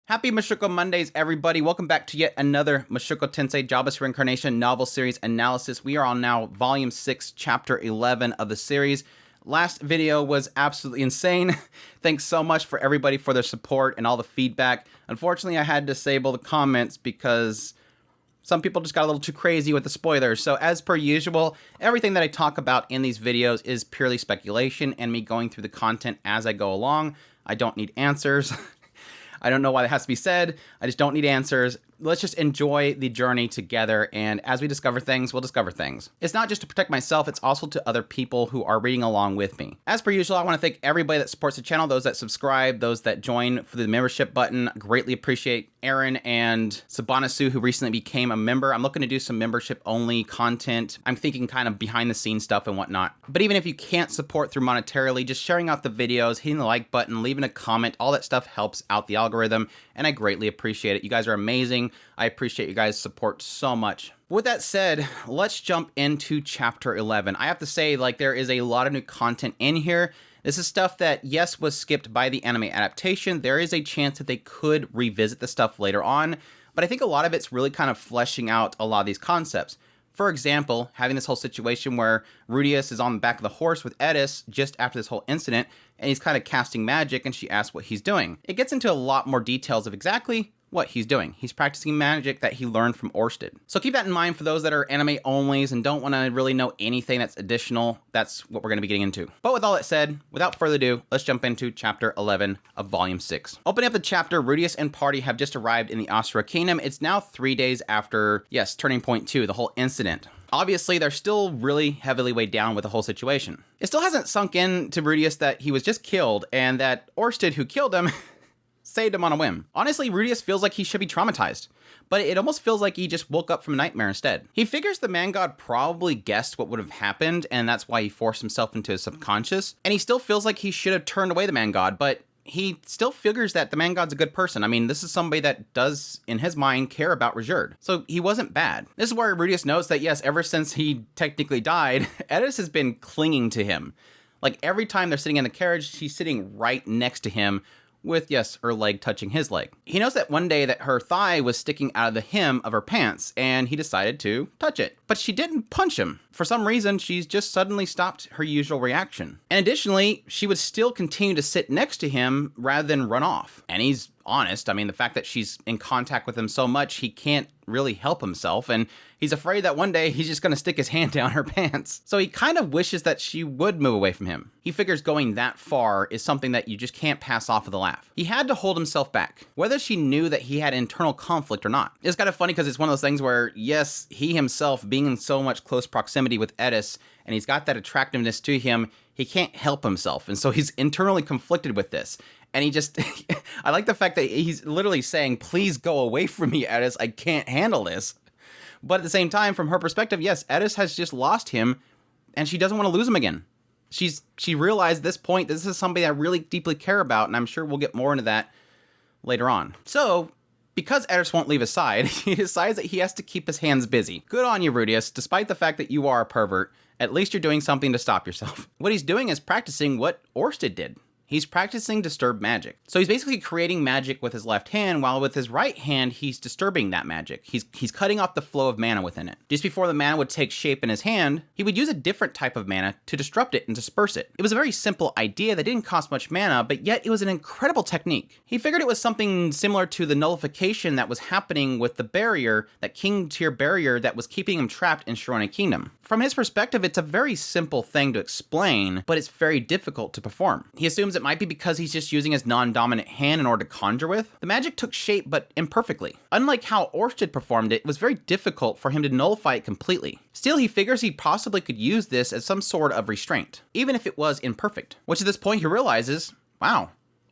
Happy Mushoku Mondays, everybody. Welcome back to yet another Mushoku Tensei Jobless Reincarnation novel series analysis. We are on now Volume 6, Chapter 11 of the series. Last video was absolutely insane. Thanks so much for everybody for their support and all the feedback. Unfortunately, I had to disable the comments because some people just got a little too crazy with the spoilers. So as per usual, everything that I talk about in these videos is purely speculation and me going through the content as I go along. I don't need answers. I don't know why that has to be said. I just don't need answers. Let's just enjoy the journey together, and as we discover things, we'll discover things. It's not just to protect myself, it's also to other people who are reading along with me. As per usual, I want to thank everybody that supports the channel, those that subscribe, those that join for the membership button. Greatly appreciate Aaron and Sabanasu, who recently became a member. I'm looking to do some membership-only content. I'm thinking kind of behind-the-scenes stuff and whatnot. But even if you can't support through monetarily, just sharing out the videos, hitting the like button, leaving a comment, all that stuff helps out the algorithm, and I greatly appreciate it. You guys are amazing. I appreciate you guys' support so much. With that said, let's jump into Chapter 11. I have to say, there is a lot of new content in here. This is stuff that, yes, was skipped by the anime adaptation. There is a chance that they could revisit the stuff later on, but I think a lot of it's really kind of fleshing out a lot of these concepts. For example, having this whole situation where Rudeus is on the back of the horse with Eris just after this whole incident, and he's kind of casting magic, and she asks what he's doing. It gets into a lot more details of exactly what he's doing. He's practicing magic that he learned from Orsted. So keep that in mind for those that are anime onlys and don't want to really know anything that's additional. That's what we're going to be getting into. But with all that said, without further ado, let's jump into Chapter 11 of Volume 6. Opening up the chapter, Rudeus and party have just arrived in the Asura Kingdom. It's now 3 days after, yes, Turning Point 2, the whole incident. Obviously, they're still really heavily weighed down with the whole situation. It still hasn't sunk in to Rudeus that he was just killed and that Orsted, who killed him, saved him on a whim. Honestly, Rudeus feels like he should be traumatized, but it almost feels like he just woke up from a nightmare instead. He figures the man god probably guessed what would have happened, and that's why he forced himself into his subconscious, and he still feels like he should have turned away the man god, but he still figures that the man god's a good person. I mean, this is somebody that does, in his mind, care about Refuge. So he wasn't bad. This is where Rudeus knows that, yes, ever since he technically died, Eris has been clinging to him. Like, every time they're sitting in the carriage, she's sitting right next to him, with, yes, her leg touching his leg. He knows that one day that her thigh was sticking out of the hem of her pants, and he decided to touch it. But she didn't punch him. For some reason, she's just suddenly stopped her usual reaction. And additionally, she would still continue to sit next to him rather than run off. And he's honest. I mean, the fact that she's in contact with him so much, he can't really help himself, and he's afraid that one day he's just going to stick his hand down her pants. So he kind of wishes that she would move away from him. He figures going that far is something that you just can't pass off with a laugh. He had to hold himself back, whether she knew that he had internal conflict or not. It's kind of funny because it's one of those things where, yes, he himself, being in so much close proximity with Eris, and he's got that attractiveness to him, he can't help himself, and so he's internally conflicted with this. And he just, I like the fact that he's literally saying, please go away from me, Eris, I can't handle this. But at the same time, from her perspective, yes, Eris has just lost him, and she doesn't want to lose him again. She realized at this point, this is somebody I really deeply care about, and I'm sure we'll get more into that later on. So, because Eris won't leave his side, he decides that he has to keep his hands busy. Good on you, Rudeus, despite the fact that you are a pervert, at least you're doing something to stop yourself. What he's doing is practicing what Orsted did. He's practicing disturbed magic. So he's basically creating magic with his left hand, while with his right hand, he's disturbing that magic. He's cutting off the flow of mana within it. Just before the mana would take shape in his hand, he would use a different type of mana to disrupt it and disperse it. It was a very simple idea that didn't cost much mana, but yet it was an incredible technique. He figured it was something similar to the nullification that was happening with the barrier, that king tier barrier that was keeping him trapped in Ch11 Kingdom. From his perspective, it's a very simple thing to explain, but it's very difficult to perform. He assumes it might be because he's just using his non-dominant hand in order to conjure with. The magic took shape, but imperfectly. Unlike how Orsted performed it, it was very difficult for him to nullify it completely. Still, he figures he possibly could use this as some sort of restraint, even if it was imperfect. Which at this point he realizes, wow,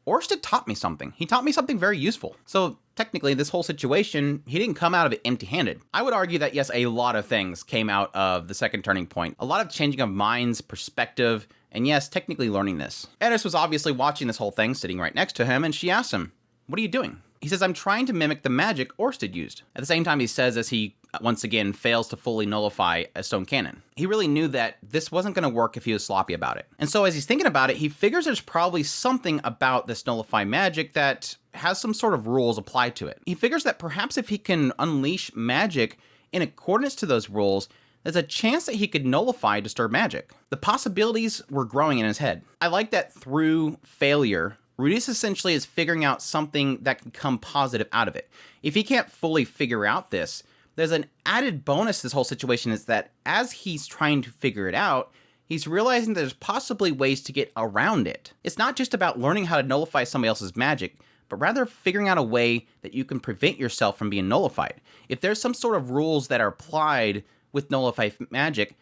Orsted taught me something. He taught me something very useful. So technically, this whole situation, he didn't come out of it empty-handed. I would argue that, yes, a lot of things came out of the second turning point. A lot of changing of minds, perspective, and yes, technically learning this. Eris was obviously watching this whole thing, sitting right next to him, and she asks him, what are you doing? He says, I'm trying to mimic the magic Orsted used. At the same time, he says, as he once again, fails to fully nullify a stone cannon. He really knew that this wasn't going to work if he was sloppy about it. And so as he's thinking about it, he figures there's probably something about this nullify magic that has some sort of rules applied to it. He figures that perhaps if he can unleash magic in accordance to those rules, there's a chance that he could nullify disturbed magic. The possibilities were growing in his head. I like that through failure, Rudeus essentially is figuring out something that can come positive out of it. If he can't fully figure out this, there's an added bonus to this whole situation is that as he's trying to figure it out, he's realizing there's possibly ways to get around it. It's not just about learning how to nullify somebody else's magic, but rather figuring out a way that you can prevent yourself from being nullified. If there's some sort of rules that are applied with nullified magic,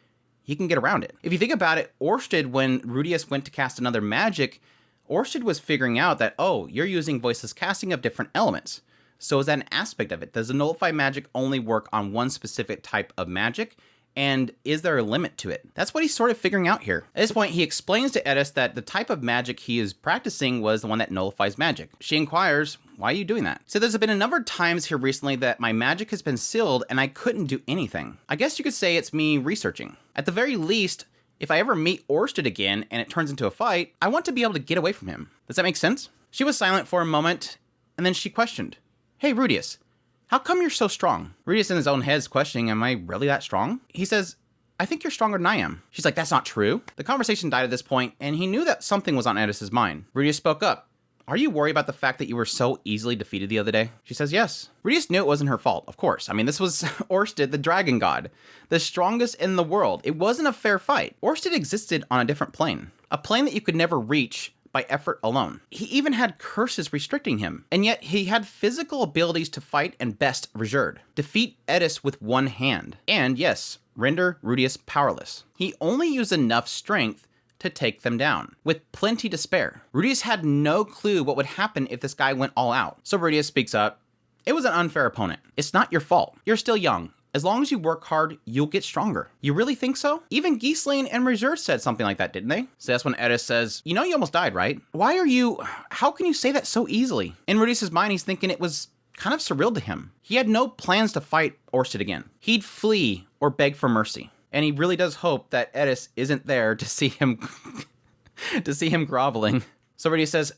he can get around it. If you think about it, Orsted, when Rudeus went to cast another magic, Orsted was figuring out that, oh, you're using voiceless casting of different elements. So is that an aspect of it? Does the nullify magic only work on one specific type of magic? And is there a limit to it? That's what he's sort of figuring out here. At this point, he explains to Eris that the type of magic he is practicing was the one that nullifies magic. She inquires, why are you doing that? So there's been a number of times here recently that my magic has been sealed and I couldn't do anything. I guess you could say it's me researching. At the very least, if I ever meet Orsted again and it turns into a fight, I want to be able to get away from him. Does that make sense? She was silent for a moment, and then she questioned, hey, Rudeus, how come you're so strong? Rudeus in his own head is questioning, am I really that strong? He says, I think you're stronger than I am. She's like, that's not true. The conversation died at this point, and he knew that something was on Eris's mind. Rudeus spoke up. Are you worried about the fact that you were so easily defeated the other day? She says yes. Rudeus knew it wasn't her fault, of course. I mean, this was Orsted, the dragon god, the strongest in the world. It wasn't a fair fight. Orsted existed on a different plane, a plane that you could never reach by effort alone. He even had curses restricting him, and yet he had physical abilities to fight and best Refuge, defeat Eris with one hand, and yes, render Rudeus powerless. He only used enough strength to take them down, with plenty to spare. Rudeus had no clue what would happen if this guy went all out. So Rudeus speaks up, it was an unfair opponent. It's not your fault. You're still young. As long as you work hard, you'll get stronger. You really think so? Even Gisline and Refuge said something like that, didn't they? So that's when Eris says, you know you almost died, right? How can you say that so easily? In Rudeus's mind, he's thinking it was kind of surreal to him. He had no plans to fight Orsted again. He'd flee or beg for mercy. And he really does hope that Eris isn't there to see him groveling. So Rudeus says,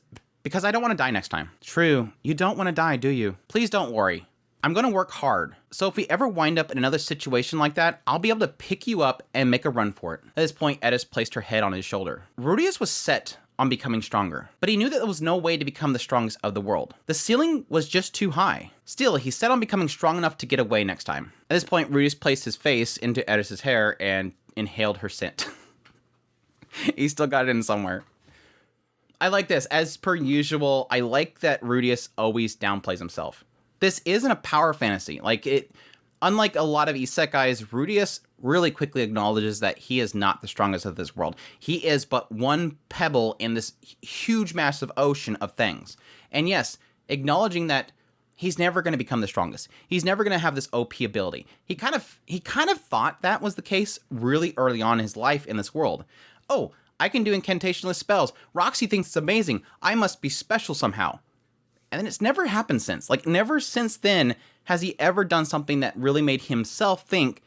because I don't want to die next time. True, you don't want to die, do you? Please don't worry. I'm going to work hard. So if we ever wind up in another situation like that, I'll be able to pick you up and make a run for it. At this point, Eris placed her head on his shoulder. Rudeus was set on becoming stronger, but he knew that there was no way to become the strongest of the world. The ceiling was just too high. Still, he set on becoming strong enough to get away next time. At this point, Rudeus placed his face into Eris's hair and inhaled her scent. He still got it in somewhere. I like this. As per usual, I like that Rudeus always downplays himself. This isn't a power fantasy. Unlike a lot of isekais, Rudeus really quickly acknowledges that he is not the strongest of this world. He is but one pebble in this huge, massive ocean of things. And yes, acknowledging that he's never going to become the strongest. He's never going to have this OP ability. He kind of thought that was the case really early on in his life in this world. Oh, I can do incantationless spells. Roxy thinks it's amazing. I must be special somehow. And then it's never happened since. Never since then has he ever done something that really made himself think,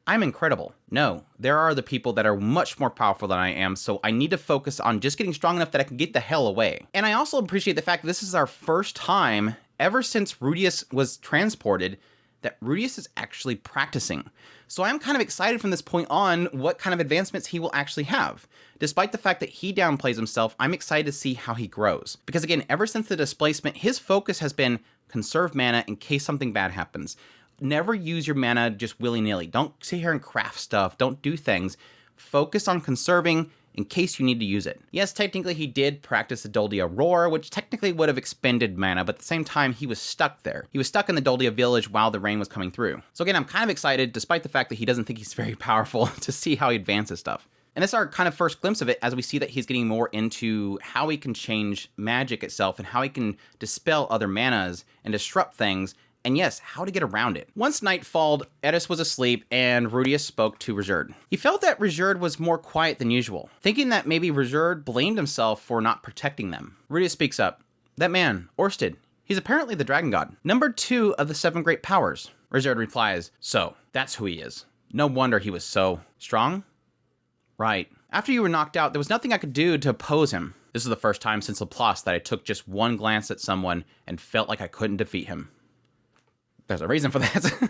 I'm incredible. No, there are other people that are much more powerful than I am, so I need to focus on just getting strong enough that I can get the hell away. And I also appreciate the fact that this is our first time, ever since Rudeus was transported, that Rudeus is actually practicing. So I'm kind of excited from this point on what kind of advancements he will actually have. Despite the fact that he downplays himself, I'm excited to see how he grows. Because again, ever since the displacement, his focus has been conserve mana in case something bad happens. Never use your mana just willy-nilly. Don't sit here and craft stuff. Don't do things. Focus on conserving in case you need to use it. Yes, technically he did practice the Doldia Roar, which technically would have expended mana, but at the same time he was stuck there. He was stuck in the Doldia village while the rain was coming through. So again, I'm kind of excited, despite the fact that he doesn't think he's very powerful, to see how he advances stuff. And this is our kind of first glimpse of it as we see that he's getting more into how he can change magic itself and how he can dispel other manas and disrupt things, and yes, how to get around it. Once night falled, Eris was asleep and Rudeus spoke to Refuge. He felt that Refuge was more quiet than usual, thinking that maybe Refuge blamed himself for not protecting them. Rudeus speaks up. That man, Orsted, He's apparently the dragon god. Number 2 of the 7 great powers. Refuge replies, so, that's who he is. No wonder he was so strong. Right. After you were knocked out, there was nothing I could do to oppose him. This is the first time since Laplace that I took just one glance at someone and felt like I couldn't defeat him. There's a reason for that.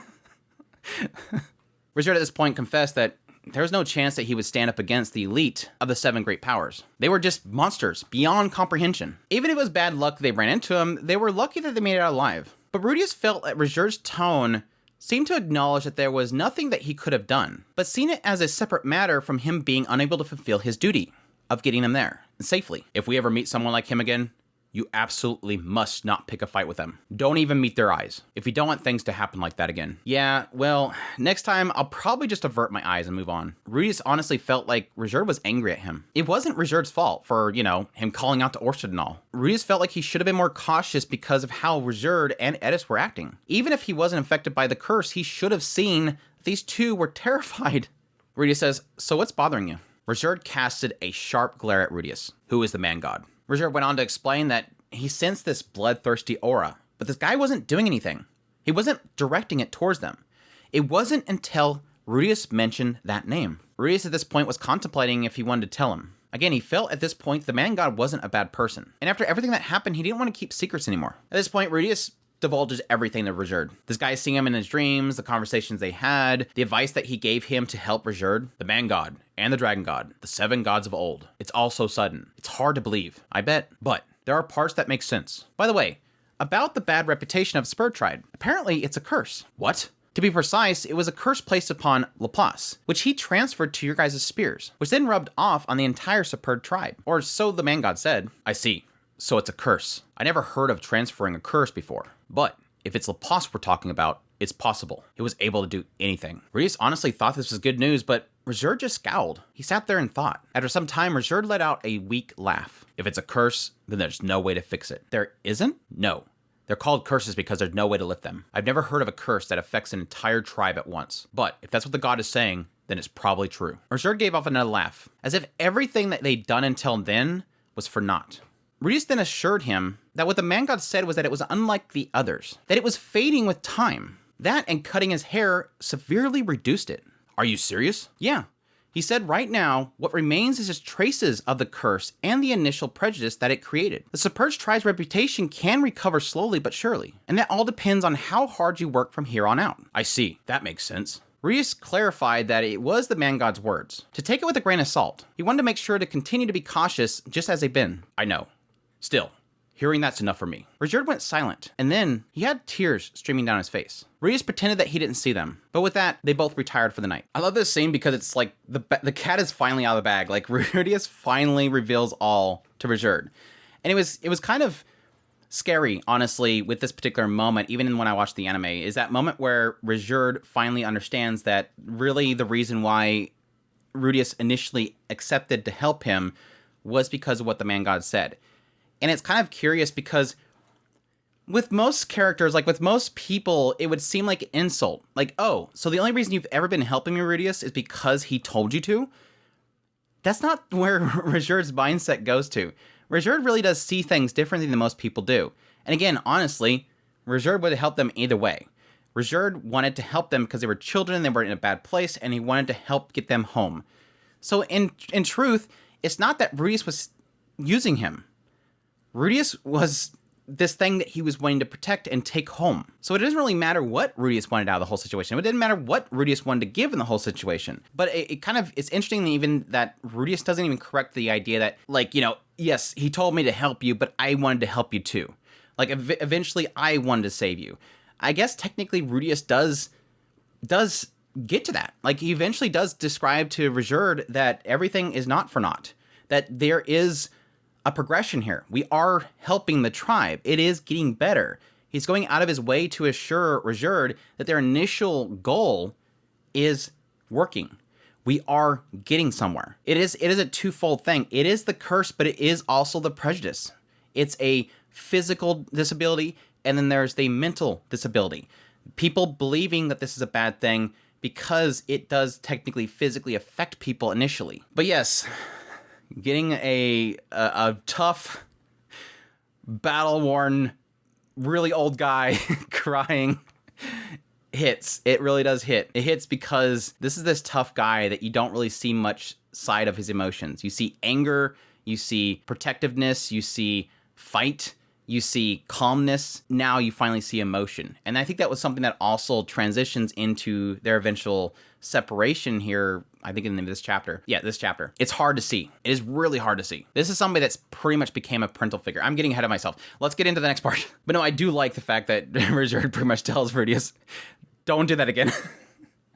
Refuge at this point confessed that there was no chance that he would stand up against the elite of the 7 great powers. They were just monsters beyond comprehension. Even if it was bad luck they ran into him, they were lucky that they made it out alive. But Rudeus felt that Refuge's tone seemed to acknowledge that there was nothing that he could have done, but seen it as a separate matter from him being unable to fulfill his duty of getting them there safely. If we ever meet someone like him again, you absolutely must not pick a fight with them. Don't even meet their eyes if you don't want things to happen like that again. Yeah, well, next time I'll probably just avert my eyes and move on. Rudeus honestly felt like Refuge was angry at him. It wasn't Refuge's fault for, him calling out to Orsted and all. Rudeus felt like he should have been more cautious because of how Refuge and Eris were acting. Even if he wasn't infected by the curse, he should have seen these two were terrified. Rudeus says, so what's bothering you? Refuge casted a sharp glare at Rudeus, who is the man god. Refuge went on to explain that he sensed this bloodthirsty aura, but this guy wasn't doing anything. He wasn't directing it towards them. It wasn't until Rudeus mentioned that name. Rudeus at this point was contemplating if he wanted to tell him. Again, he felt at this point the man god wasn't a bad person. And after everything that happened, he didn't want to keep secrets anymore. At this point, Rudeus divulges everything to Refuge. This guy seeing him in his dreams, the conversations they had, the advice that he gave him to help Refuge, the man god and the dragon god, the 7 gods of old. It's all so sudden. It's hard to believe, I bet, but there are parts that make sense. By the way, about the bad reputation of Spur Tribe, apparently it's a curse. What? To be precise, it was a curse placed upon Laplace, which he transferred to your guys' spears, which then rubbed off on the entire Superb tribe. Or so the man god said. I see. So it's a curse. I never heard of transferring a curse before. But if it's Laplace we're talking about, it's possible. He was able to do anything. Rudeus honestly thought this was good news, but Refuge just scowled. He sat there and thought. After some time, Refuge let out a weak laugh. If it's a curse, then there's no way to fix it. There isn't? No. They're called curses because there's no way to lift them. I've never heard of a curse that affects an entire tribe at once. But if that's what the god is saying, then it's probably true. Refuge gave off another laugh, as if everything that they'd done until then was for naught. Rudeus then assured him that what the man god said was that it was unlike the others, that it was fading with time. That and cutting his hair severely reduced it. Are you serious? Yeah. He said right now, what remains is just traces of the curse and the initial prejudice that it created. The Superged tribe's reputation can recover slowly but surely, and that all depends on how hard you work from here on out. I see. That makes sense. Rudeus clarified that it was the man god's words. To take it with a grain of salt, he wanted to make sure to continue to be cautious just as they've been. I know. Still, hearing that's enough for me. Refuge went silent, and then he had tears streaming down his face. Rudeus pretended that he didn't see them, but with that, they both retired for the night. I love this scene because it's like the cat is finally out of the bag. Like Rudeus finally reveals all to Refuge. And it was kind of scary, honestly, with this particular moment, even when I watched the anime, is that moment where Refuge finally understands that really the reason why Rudeus initially accepted to help him was because of what the man god said. And it's kind of curious because with most characters, like with most people, it would seem like an insult. Like, oh, so the only reason you've ever been helping me, Rudeus, is because he told you to? That's not where Refuge's mindset goes to. Refuge really does see things differently than most people do. And again, honestly, Refuge would have helped them either way. Refuge wanted to help them because they were children, they were in a bad place, and he wanted to help get them home. So in truth, it's not that Rudeus was using him. Rudeus was this thing that he was wanting to protect and take home. So it doesn't really matter what Rudeus wanted out of the whole situation. It didn't matter what Rudeus wanted to give in the whole situation. But it's interesting even that Rudeus doesn't even correct the idea that, like, yes, he told me to help you, but I wanted to help you too. Like, eventually I wanted to save you. I guess technically Rudeus does get to that. Like, he eventually does describe to Refuge that everything is not for naught. That there is a progression here. We are helping the tribe. It is getting better. He's going out of his way to assure Refuge that their initial goal is working. We are getting somewhere. It is a twofold thing. It is the curse, but it is also the prejudice. It's a physical disability, and then there's the mental disability. People believing that this is a bad thing because it does technically physically affect people initially. But yes, getting a tough, battle-worn really old guy crying hits. It really does hit. It hits because this is this tough guy that you don't really see much side of his emotions. You see anger, you see protectiveness, you see fight, you see calmness. Now you finally see emotion. And I think that was something that also transitions into their eventual separation here, I think in this chapter. Yeah, this chapter. It's hard to see. It is really hard to see. This is somebody that's pretty much became a parental figure. I'm getting ahead of myself. Let's get into the next part. But no, I do like the fact that Richard pretty much tells Rudeus, don't do that again.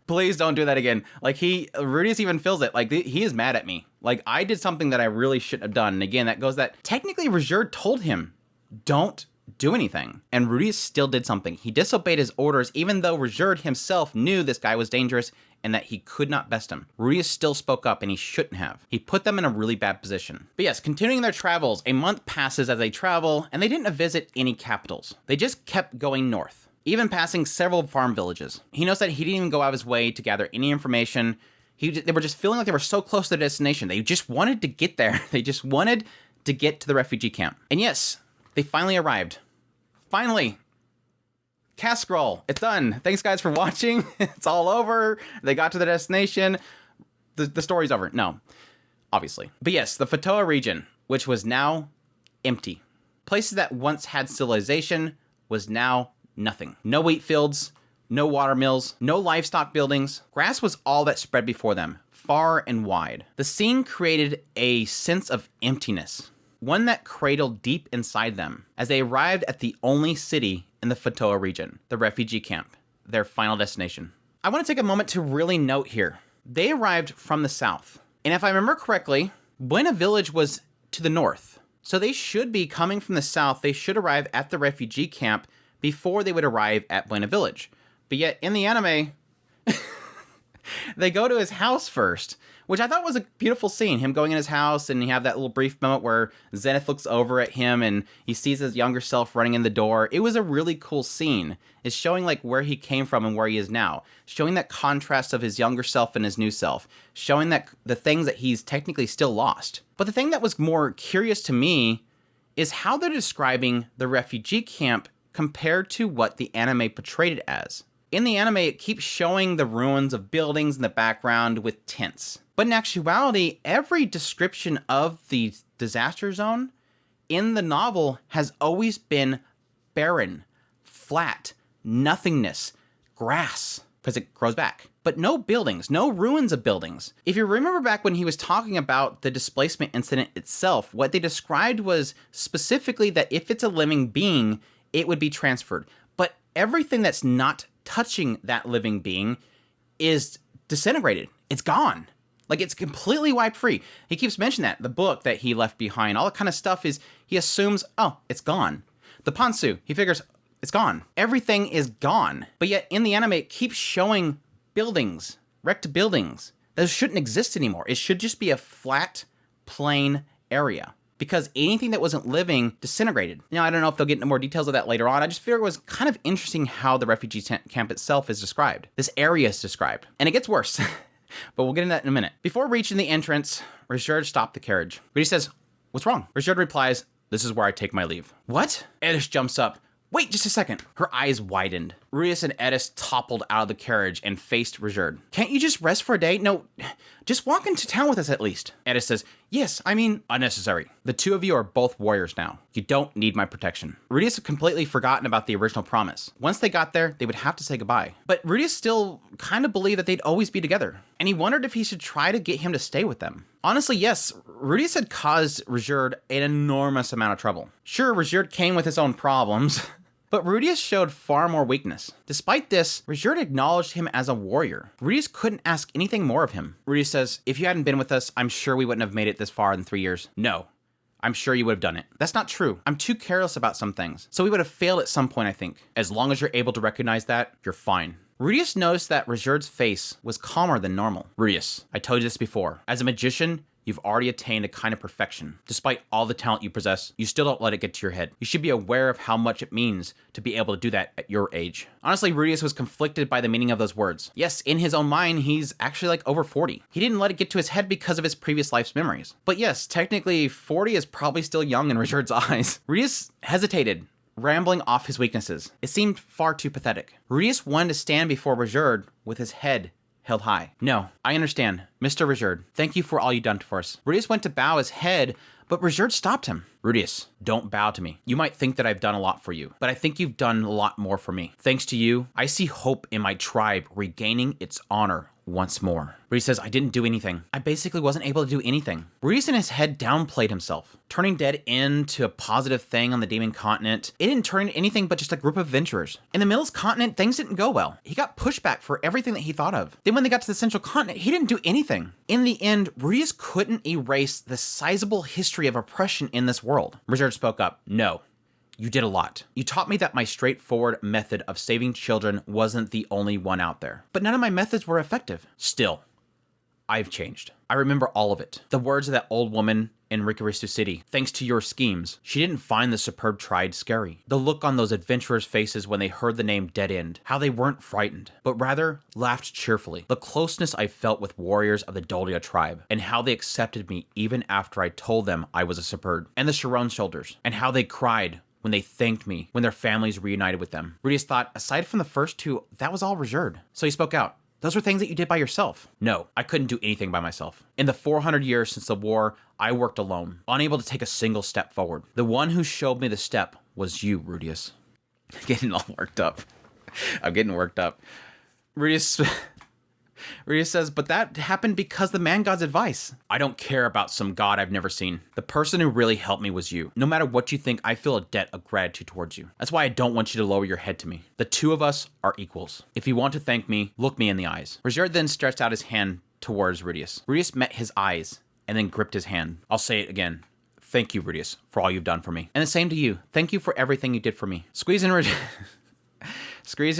Please don't do that again. Like Rudeus even feels it. Like he is mad at me. Like I did something that I really shouldn't have done. And again, that goes that technically Richard told him, don't do anything. And Rudeus still did something. He disobeyed his orders, even though Richard himself knew this guy was dangerous and that he could not best him. Rudeus still spoke up, and he shouldn't have. He put them in a really bad position. But yes, continuing their travels, a month passes as they travel, and they didn't visit any capitals. They just kept going north, even passing several farm villages. He knows that he didn't even go out of his way to gather any information. They were just feeling like they were so close to their destination. They just wanted to get there. They just wanted to get to the refugee camp. And yes, they finally arrived. Finally. Cast scroll. It's done. Thanks, guys, for watching. It's all over. They got to the destination. The story's over. No, obviously. But yes, the Fatoa region, which was now empty. Places that once had civilization was now nothing. No wheat fields, no water mills, no livestock buildings. Grass was all that spread before them, far and wide. The scene created a sense of emptiness, one that cradled deep inside them as they arrived at the only city in the Fatoa region, the refugee camp, their final destination. I want to take a moment to really note here. They arrived from the south. And if I remember correctly, Buena Village was to the north. So they should be coming from the south. They should arrive at the refugee camp before they would arrive at Buena Village. But yet in the anime, they go to his house first, which I thought was a beautiful scene. Him going in his house, and you have that little brief moment where Zenith looks over at him and he sees his younger self running in the door. It was a really cool scene. It's showing like where he came from and where he is now. Showing that contrast of his younger self and his new self. Showing that the things that he's technically still lost. But the thing that was more curious to me is how they're describing the refugee camp compared to what the anime portrayed it as. In the anime, it keeps showing the ruins of buildings in the background with tents. But in actuality, every description of the disaster zone in the novel has always been barren, flat, nothingness, grass, because it grows back. But no buildings, no ruins of buildings. If you remember back when he was talking about the displacement incident itself, what they described was specifically that if it's a living being, it would be transferred. But everything that's not touching that living being is disintegrated. It's gone. Like, it's completely wiped free. He keeps mentioning that. The book that he left behind, all that kind of stuff is, he assumes, oh, it's gone. The Pantsu, he figures, it's gone. Everything is gone. But yet, in the anime, it keeps showing buildings, wrecked buildings. Those shouldn't exist anymore. It should just be a flat, plain area. Because anything that wasn't living disintegrated. Now, I don't know if they'll get into more details of that later on. I just feel it was kind of interesting how the refugee camp itself is described. This area is described. And it gets worse. But we'll get into that in a minute. Before reaching the entrance, Richard stopped the carriage. But he says, what's wrong? Richard replies, this is where I take my leave. What? Eris jumps up. Wait just a second. Her eyes widened. Rudeus and Eris toppled out of the carriage and faced Richard. Can't you just rest for a day? No, just walk into town with us at least. Eris says, yes, I mean, unnecessary. The two of you are both warriors now. You don't need my protection. Rudeus had completely forgotten about the original promise. Once they got there, they would have to say goodbye. But Rudeus still kind of believed that they'd always be together. And he wondered if he should try to get him to stay with them. Honestly, yes, Rudeus had caused Richard an enormous amount of trouble. Sure, Richard came with his own problems. But Rudeus showed far more weakness. Despite this, Richard acknowledged him as a warrior. Rudeus couldn't ask anything more of him. Rudeus says, if you hadn't been with us, I'm sure we wouldn't have made it this far in 3 years. No, I'm sure you would have done it. That's not true. I'm too careless about some things. So we would have failed at some point, I think. As long as you're able to recognize that, you're fine. Rudeus noticed that Richard's face was calmer than normal. Rudeus, I told you this before. As a magician, you've already attained a kind of perfection. Despite all the talent you possess, you still don't let it get to your head. You should be aware of how much it means to be able to do that at your age. Honestly, Rudeus was conflicted by the meaning of those words. Yes, in his own mind, he's actually like over 40. He didn't let it get to his head because of his previous life's memories. But yes, technically 40 is probably still young in Richard's eyes. Rudeus hesitated. rambling off his weaknesses. It seemed far too pathetic. Rudeus wanted to stand before Refuge with his head held high. No, I understand. Mr. Refuge, thank you for all you've done for us. Rudeus went to bow his head, but Refuge stopped him. Rudeus, don't bow to me. You might think that I've done a lot for you, but I think you've done a lot more for me. Thanks to you, I see hope in my tribe regaining its honor once more. Rudeus says, I didn't do anything. I basically wasn't able to do anything. Rudeus in his head downplayed himself, turning dead into a positive thing on the Demon Continent. It didn't turn into anything but just a group of adventurers. In the Middle's Continent, things didn't go well. He got pushback for everything that he thought of. Then when they got to the Central Continent, he didn't do anything. In the end, Rudeus couldn't erase the sizable history of oppression in this world. Refuge spoke up. No. You did a lot. You taught me that my straightforward method of saving children wasn't the only one out there. But none of my methods were effective. Still, I've changed. I remember all of it. The words of that old woman in Rikarisu City. Thanks to your schemes, she didn't find the superb tribe scary. The look on those adventurers' faces when they heard the name Dead End. How they weren't frightened, but rather laughed cheerfully. The closeness I felt with warriors of the Dolia tribe, and how they accepted me even after I told them I was a superb. And the Chiron shoulders, and how they cried when they thanked me when their families reunited with them. Rudeus thought, aside from the first two, that was all Refuge. So he spoke out. Those were things that you did by yourself. No, I couldn't do anything by myself. In the 400 years since the war, I worked alone, unable to take a single step forward. The one who showed me the step was you, Rudeus. Getting all worked up. I'm getting worked up. Rudeus says, but that happened because the man god's advice. I don't care about some god I've never seen. The person who really helped me was you. No matter what you think, I feel a debt of gratitude towards you. That's why I don't want you to lower your head to me. The two of us are equals. If you want to thank me, look me in the eyes. Refuge then stretched out his hand towards Rudeus. Rudeus met his eyes and then gripped his hand. I'll say it again. Thank you, Rudeus, for all you've done for me. And the same to you. Thank you for everything you did for me. Squeezing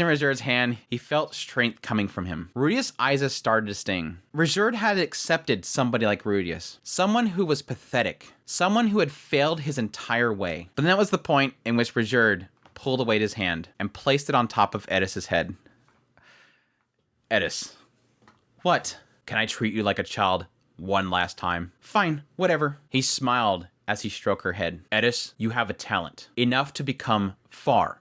Refuge's hand, he felt strength coming from him. Rudeus' eyes started to sting. Refuge had accepted somebody like Rudeus, someone who was pathetic, someone who had failed his entire way. But that was the point in which Refuge pulled away his hand and placed it on top of Eris's head. Eris. What? Can I treat you like a child one last time? Fine, whatever. He smiled as he stroked her head. Eris, you have a talent, enough to become far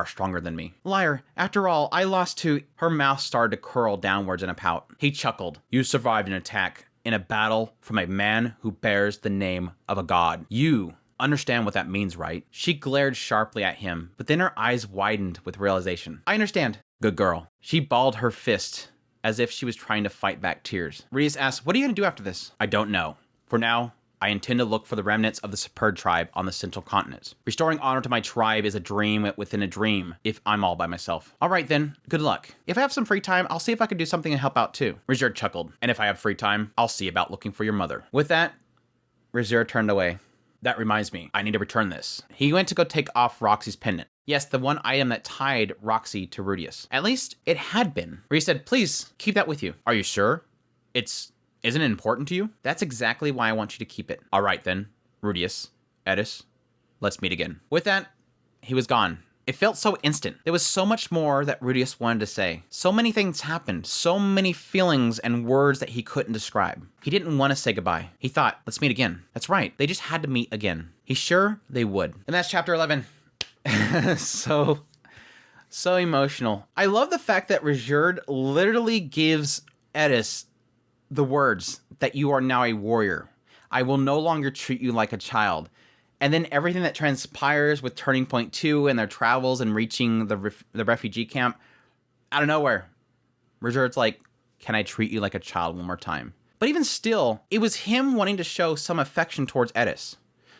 stronger than me. Liar, after all, I lost to... Her mouth started to curl downwards in a pout. He chuckled. You survived an attack in a battle from a man who bears the name of a god. You understand what that means, right? She glared sharply at him, but then her eyes widened with realization. I understand. Good girl. She balled her fist as if she was trying to fight back tears. Rudeus asked, what are you going to do after this? I don't know. For now, I intend to look for the remnants of the superb tribe on the Central Continent. Restoring honor to my tribe is a dream within a dream if I'm all by myself. All right then, good luck. If I have some free time, I'll see if I can do something to help out too. Refuge chuckled. And if I have free time, I'll see about looking for your mother. With that, Refuge turned away. That reminds me, I need to return this. He went to go take off Roxy's pendant. Yes, the one item that tied Roxy to Rudeus. At least it had been. Rudeus said, please keep that with you. Are you sure? Isn't it important to you? That's exactly why I want you to keep it. All right then, Rudeus, Eris, let's meet again. With that, he was gone. It felt so instant. There was so much more that Rudeus wanted to say. So many things happened, so many feelings and words that he couldn't describe. He didn't want to say goodbye. He thought, let's meet again. That's right, they just had to meet again. He's sure they would. And that's chapter 11. So emotional. I love the fact that Refuge literally gives Eris the words that you are now a warrior. I will no longer treat you like a child. And then everything that transpires with Turning Point 2 and their travels and reaching the refugee camp, out of nowhere, Refuge's like, can I treat you like a child one more time? But even still, it was him wanting to show some affection towards Eris.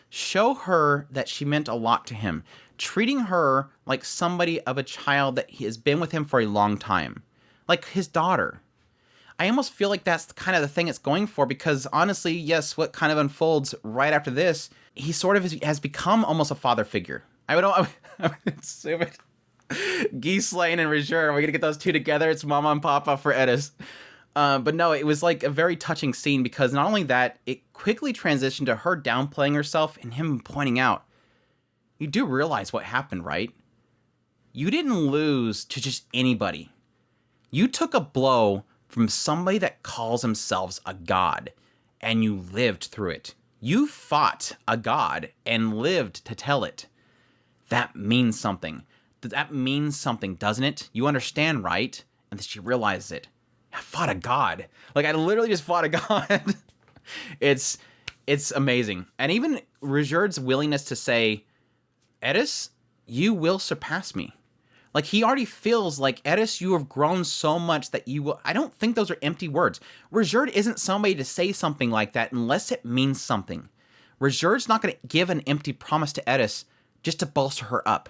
Show her that she meant a lot to him. Treating her like somebody of a child that he has been with him for a long time. Like his daughter. I almost feel like that's kind of the thing it's going for because honestly, yes, what kind of unfolds right after this, he sort of has become almost a father figure. It's stupid. Geese Lane and Refuge, are we gonna get those two together? It's Mama and Papa for Eris. But no, it was like a very touching scene because not only that, it quickly transitioned to her downplaying herself and him pointing out, you do realize what happened, right? You didn't lose to just anybody. You took a blow from somebody that calls themselves a god, and you lived through it. You fought a god and lived to tell it. That means something. That means something, doesn't it? You understand, right? And then she realizes it. I fought a god. Like, I literally just fought a god. It's amazing. And even Refuge's willingness to say, Eris, you will surpass me. Like, he already feels like, Eris, you have grown so much that you will... I don't think those are empty words. Refuge isn't somebody to say something like that unless it means something. Refuge's not going to give an empty promise to Eris just to bolster her up.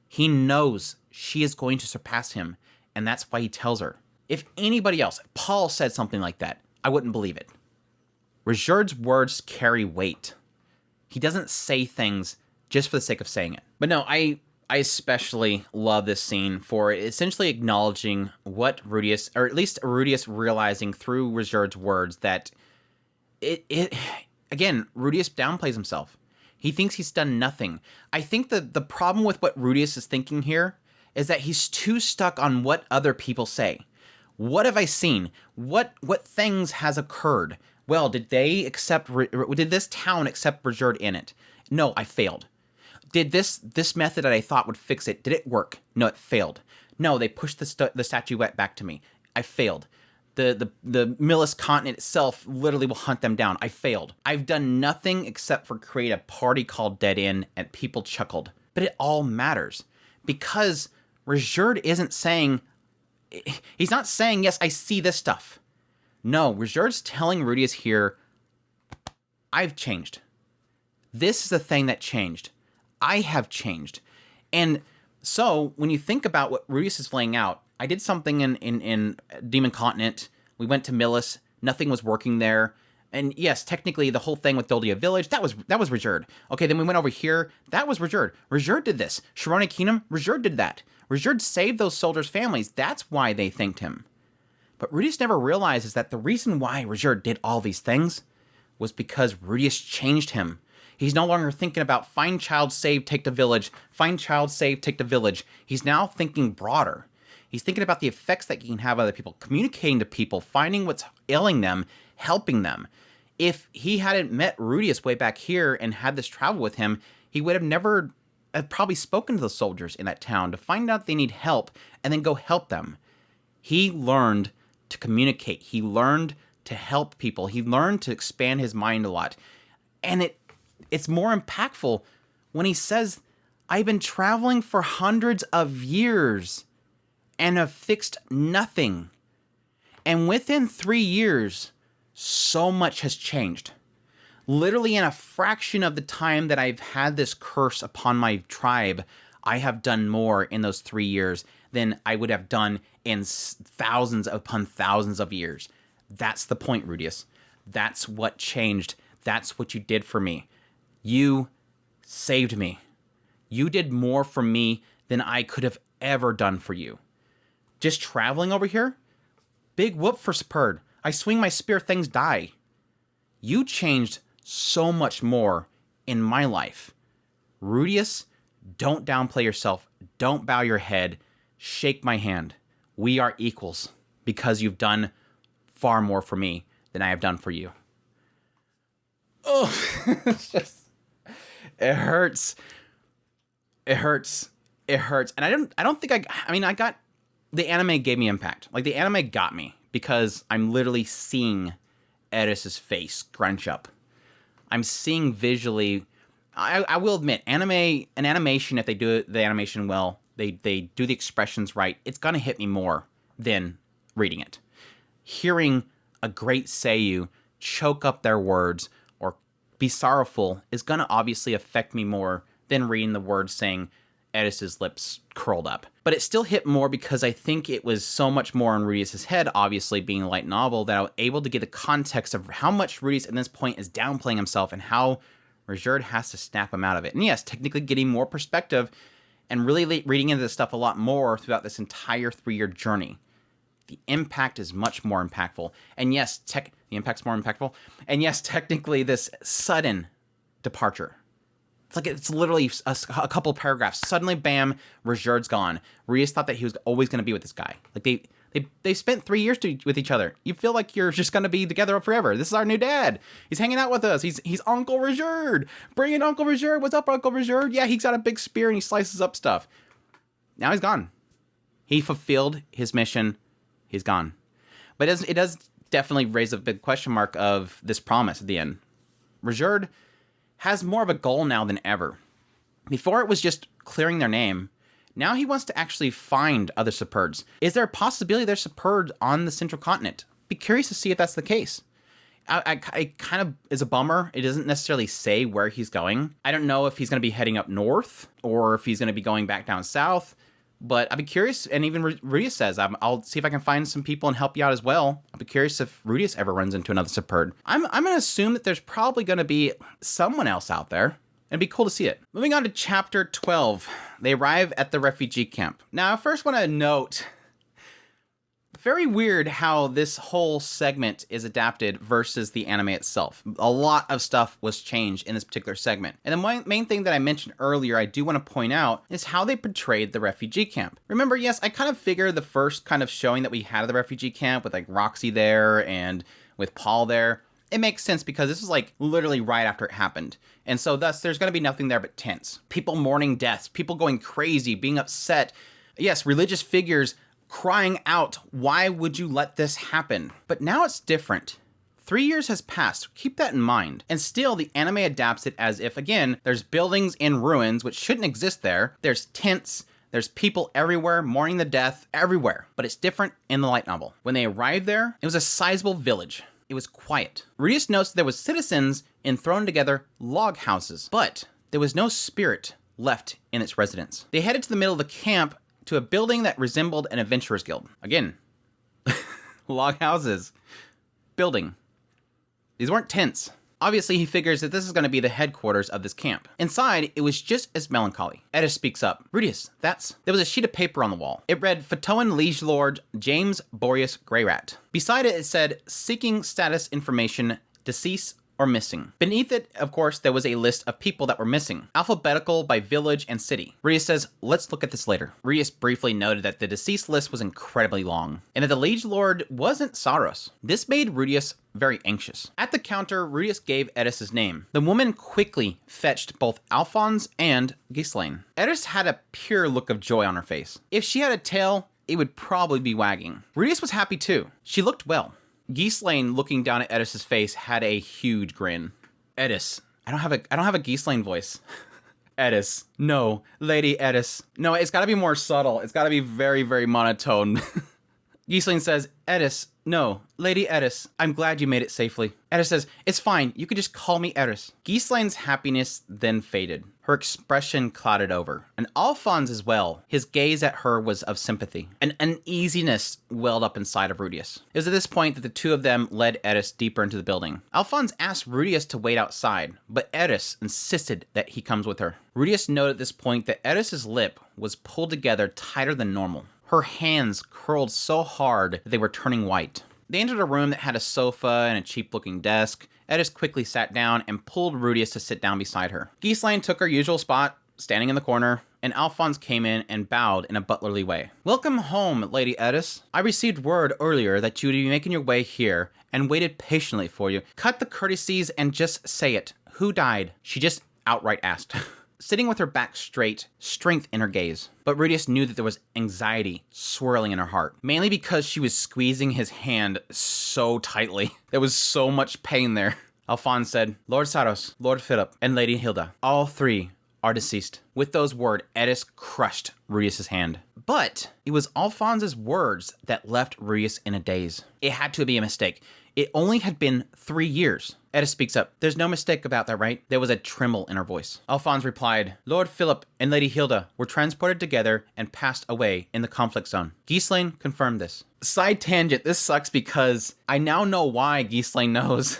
He knows she is going to surpass him, and that's why he tells her. If anybody else, Paul said something like that, I wouldn't believe it. Refuge's words carry weight. He doesn't say things just for the sake of saying it. But no, I especially love this scene for essentially acknowledging what Rudeus, or at least Rudeus realizing through Refuge's words that again, Rudeus downplays himself. He thinks he's done nothing. I think the problem with what Rudeus is thinking here is that he's too stuck on what other people say. What have I seen? What things has occurred? Well, did this town accept Refuge in it? No, I failed. Did this method that I thought would fix it, did it work? No, it failed. No, they pushed the statuette back to me. I failed. The Millis continent itself literally will hunt them down. I failed. I've done nothing except for create a party called Dead End, and people chuckled. But it all matters. Because Refuge isn't saying... He's not saying, yes, I see this stuff. No, Refuge's telling Rudeus here, I've changed. This is the thing that changed. I have changed. And so, when you think about what Rudeus is laying out, I did something in Demon Continent. We went to Millis. Nothing was working there. And yes, technically, the whole thing with Doldia Village, that was Refuge. Okay, then we went over here. That was Refuge. Refuge did this. Sharoni Kingdom, Refuge did that. Refuge saved those soldiers' families. That's why they thanked him. But Rudeus never realizes that the reason why Refuge did all these things was because Rudeus changed him. He's no longer thinking about find child, save, take the village. Find child, save, take the village. He's now thinking broader. He's thinking about the effects that he can have on other people, communicating to people, finding what's ailing them, helping them. If he hadn't met Rudeus way back here and had this travel with him, he would have never probably spoken to the soldiers in that town to find out they need help and then go help them. He learned to communicate. He learned to help people. He learned to expand his mind a lot. And it's more impactful when he says, I've been traveling for hundreds of years and have fixed nothing. And within 3 years, so much has changed. Literally in a fraction of the time that I've had this curse upon my tribe, I have done more in those 3 years than I would have done in thousands upon thousands of years. That's the point, Rudeus. That's what changed. That's what you did for me. You saved me. You did more for me than I could have ever done for you. Just traveling over here? Big whoop for Spurd. I swing my spear, things die. You changed so much more in my life. Rudeus, don't downplay yourself. Don't bow your head. Shake my hand. We are equals because you've done far more for me than I have done for you. Oh, it's just... It hurts. It hurts. It hurts. And I don't think I got... The anime gave me impact. Like, the anime got me because I'm literally seeing Eris's face scrunch up. I'm seeing visually... I will admit, an animation, if they do the animation well, they do the expressions right, it's going to hit me more than reading it. Hearing a great seiyuu choke up their words or be sorrowful is going to obviously affect me more than reading the words saying Eris's lips curled up. But it still hit more because I think it was so much more in Rudeus' head, obviously being a light novel, that I was able to get the context of how much Rudeus at this point is downplaying himself and how Refuge has to snap him out of it. And yes, technically getting more perspective and really reading into this stuff a lot more throughout this entire 3-year journey. The impact is much more impactful. And yes, the impact's more impactful. And yes, technically this sudden departure. It's literally a couple of paragraphs. Suddenly, bam, Refuge's gone. Rudeus thought that he was always going to be with this guy. Like, They spent 3 years with each other. You feel like you're just gonna be together forever. This is our new dad. He's hanging out with us. He's Uncle Richard. Bring in Uncle Richard. What's up, Uncle Richard? Yeah, he's got a big spear and he slices up stuff. Now he's gone. He fulfilled his mission. He's gone. But it does definitely raise a big question mark of this promise at the end. Richard has more of a goal now than ever. Before it was just clearing their name. Now he wants to actually find other Superds. Is there a possibility there's Superds on the Central Continent? Be curious to see if that's the case. I kind of is a bummer. It doesn't necessarily say where he's going. I don't know if he's going to be heading up north or if he's going to be going back down south. But I'd be curious, and even Rudeus says, I'll see if I can find some people and help you out as well. I'll be curious if Rudeus ever runs into another Superd. I'm going to assume that there's probably going to be someone else out there. It'd be cool to see it. Moving on to Chapter 12. They arrive at the refugee camp. Now, I first want to note, very weird how this whole segment is adapted versus the anime itself. A lot of stuff was changed in this particular segment. And the main thing that I mentioned earlier I do want to point out is how they portrayed the refugee camp. Remember, yes, I kind of figured the first kind of showing that we had of the refugee camp with like Roxy there and with Paul there, it makes sense because this was like literally right after it happened. And so thus there's going to be nothing there but tense. People mourning deaths, people going crazy, being upset. Yes, religious figures crying out, why would you let this happen? But now it's different. 3 years has passed, keep that in mind. And still the anime adapts it as if, again, there's buildings in ruins which shouldn't exist there. There's tents, there's people everywhere mourning the death, everywhere. But it's different in the light novel. When they arrived there, it was a sizable village. It was quiet. Rudeus notes there was citizens in thrown together log houses, but there was no spirit left in its residence. They headed to the middle of the camp to a building that resembled an adventurer's guild. Again, log houses, building. These weren't tents. Obviously, he figures that this is going to be the headquarters of this camp. Inside, it was just as melancholy. Eris speaks up. Rudeus, there was a sheet of paper on the wall. It read, Fatoan Liege Lord James Boreas Greyrat. Beside it, it said, seeking status information, deceased or missing. Beneath it, of course, there was a list of people that were missing, alphabetical by village and city. Rudeus says, let's look at this later. Rudeus briefly noted that the deceased list was incredibly long, and that the Liege Lord wasn't Saros. This made Rudeus very anxious. At the counter, Rudeus gave Eris's name. The woman quickly fetched both Alphonse and Ghislaine. Eris had a pure look of joy on her face. If she had a tail, it would probably be wagging. Rudeus was happy too. She looked well. Ghislaine, looking down at Eris's face, had a huge grin. Eris, I don't have a Ghislaine voice. Eris, no, Lady Eris. No, it's got to be more subtle. It's got to be very, very monotone. Ghislaine says, Eris, no, Lady Eris, I'm glad you made it safely. Eris says, it's fine, you could just call me Eris. Ghislaine's happiness then faded. Her expression clouded over. And Alphonse as well. His gaze at her was of sympathy. An uneasiness welled up inside of Rudeus. It was at this point that the two of them led Eris deeper into the building. Alphonse asked Rudeus to wait outside, but Eris insisted that he comes with her. Rudeus noted at this point that Eris's lip was pulled together tighter than normal. Her hands curled so hard that they were turning white. They entered a room that had a sofa and a cheap-looking desk. Eris quickly sat down and pulled Rudeus to sit down beside her. Ghislaine took her usual spot, standing in the corner, and Alphonse came in and bowed in a butlerly way. Welcome home, Lady Eris. I received word earlier that you would be making your way here and waited patiently for you. Cut the courtesies and just say it. Who died? She just outright asked. Sitting with her back straight, strength in her gaze. But Rudeus knew that there was anxiety swirling in her heart, mainly because she was squeezing his hand so tightly. There was so much pain there. Alphonse said, Lord Saros, Lord Philip, and Lady Hilda, all three are deceased. With those words, Eris crushed Rudeus's hand. But it was Alphonse's words that left Rudeus in a daze. It had to be a mistake. It only had been 3 years. Eris speaks up. There's no mistake about that, right? There was a tremble in her voice. Alphonse replied, Lord Philip and Lady Hilda were transported together and passed away in the conflict zone. Ghislaine confirmed this. Side tangent, this sucks because I now know why Ghislaine knows.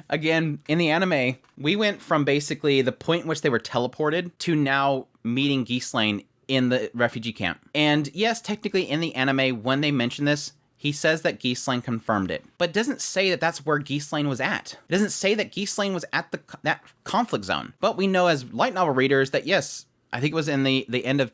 Again, in the anime, we went from basically the point in which they were teleported to now meeting Ghislaine in the refugee camp. And yes, technically in the anime, when they mention this, he says that Ghislaine confirmed it, but doesn't say that that's where Ghislaine was at. It doesn't say that Ghislaine was at that conflict zone. But we know as light novel readers that yes, I think it was in the end of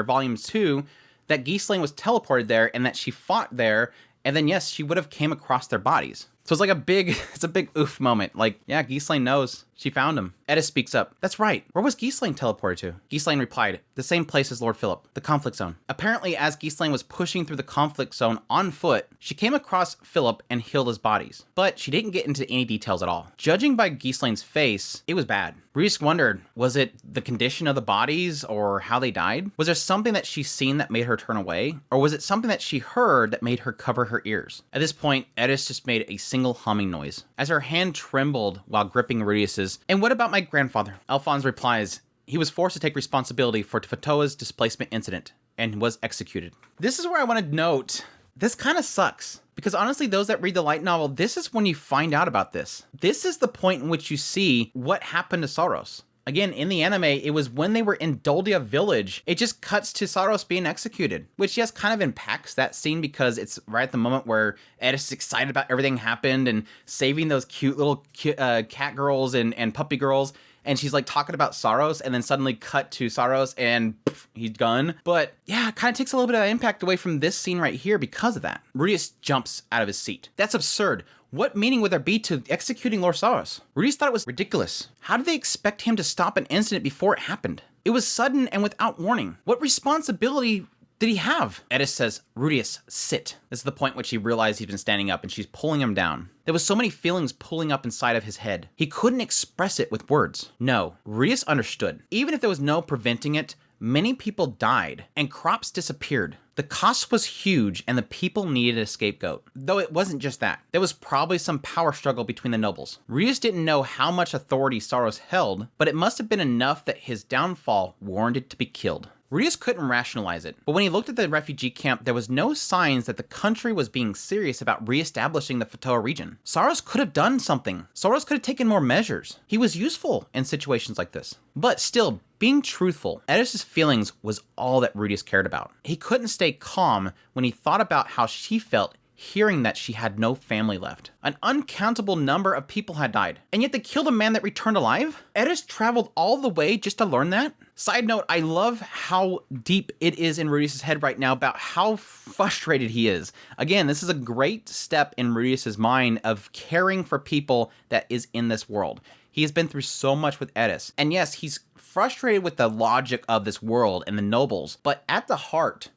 volume 2, that Giselain was teleported there and that she fought there, and then yes, she would have came across their bodies. So it's like it's a big oof moment. Like, yeah, Giselain knows. She found him. Eris speaks up. That's right. Where was Giselain teleported to? Giselain replied, the same place as Lord Philip, the conflict zone. Apparently, as Giselain was pushing through the conflict zone on foot, she came across Philip and healed his bodies. But she didn't get into any details at all. Judging by Giselain's face, it was bad. Rudeus wondered, was it the condition of the bodies or how they died? Was there something that she seen that made her turn away? Or was it something that she heard that made her cover her ears? At this point, Eris just made a single humming noise as her hand trembled while gripping Rudeus's. And what about my grandfather? Alphonse replies, he was forced to take responsibility for Ch12's displacement incident and was executed. This is where I want to note, this kind of sucks. Because honestly, those that read the light novel, this is when you find out about this. This is the point in which you see what happened to Saros. Again, in the anime, it was when they were in Doldia village. It just cuts to Saros being executed, which yes, kind of impacts that scene because it's right at the moment where Eris is excited about everything happened and saving those cute little cat girls and puppy girls. And she's like talking about Saros, and then suddenly cut to Saros and poof, he's gone. But yeah, it kind of takes a little bit of impact away from this scene right here because of that. Rudeus jumps out of his seat. That's absurd. What meaning would there be to executing Lord Saros? Rudeus thought it was ridiculous. How did they expect him to stop an incident before it happened? It was sudden and without warning. What responsibility did he have? Eris says, Rudeus, sit. This is the point which he realized he's been standing up and she's pulling him down. There was so many feelings pulling up inside of his head. He couldn't express it with words. No, Rudeus understood. Even if there was no preventing it, many people died and crops disappeared. The cost was huge and the people needed a scapegoat. Though it wasn't just that. There was probably some power struggle between the nobles. Rudeus didn't know how much authority Saros held, but it must have been enough that his downfall warranted to be killed. Rudeus couldn't rationalize it, but when he looked at the refugee camp, there was no signs that the country was being serious about re-establishing the Fatoa region. Saros could have done something. Saros could have taken more measures. He was useful in situations like this. But still, being truthful, Eris's feelings was all that Rudeus cared about. He couldn't stay calm when he thought about how she felt hearing that she had no family left. An uncountable number of people had died, and yet they killed a man that returned alive? Eris traveled all the way just to learn that? Side note, I love how deep it is in Rudeus' head right now about how frustrated he is. Again, this is a great step in Rudeus' mind of caring for people that is in this world. He has been through so much with Eris, and yes, he's frustrated with the logic of this world and the nobles, but at the heart,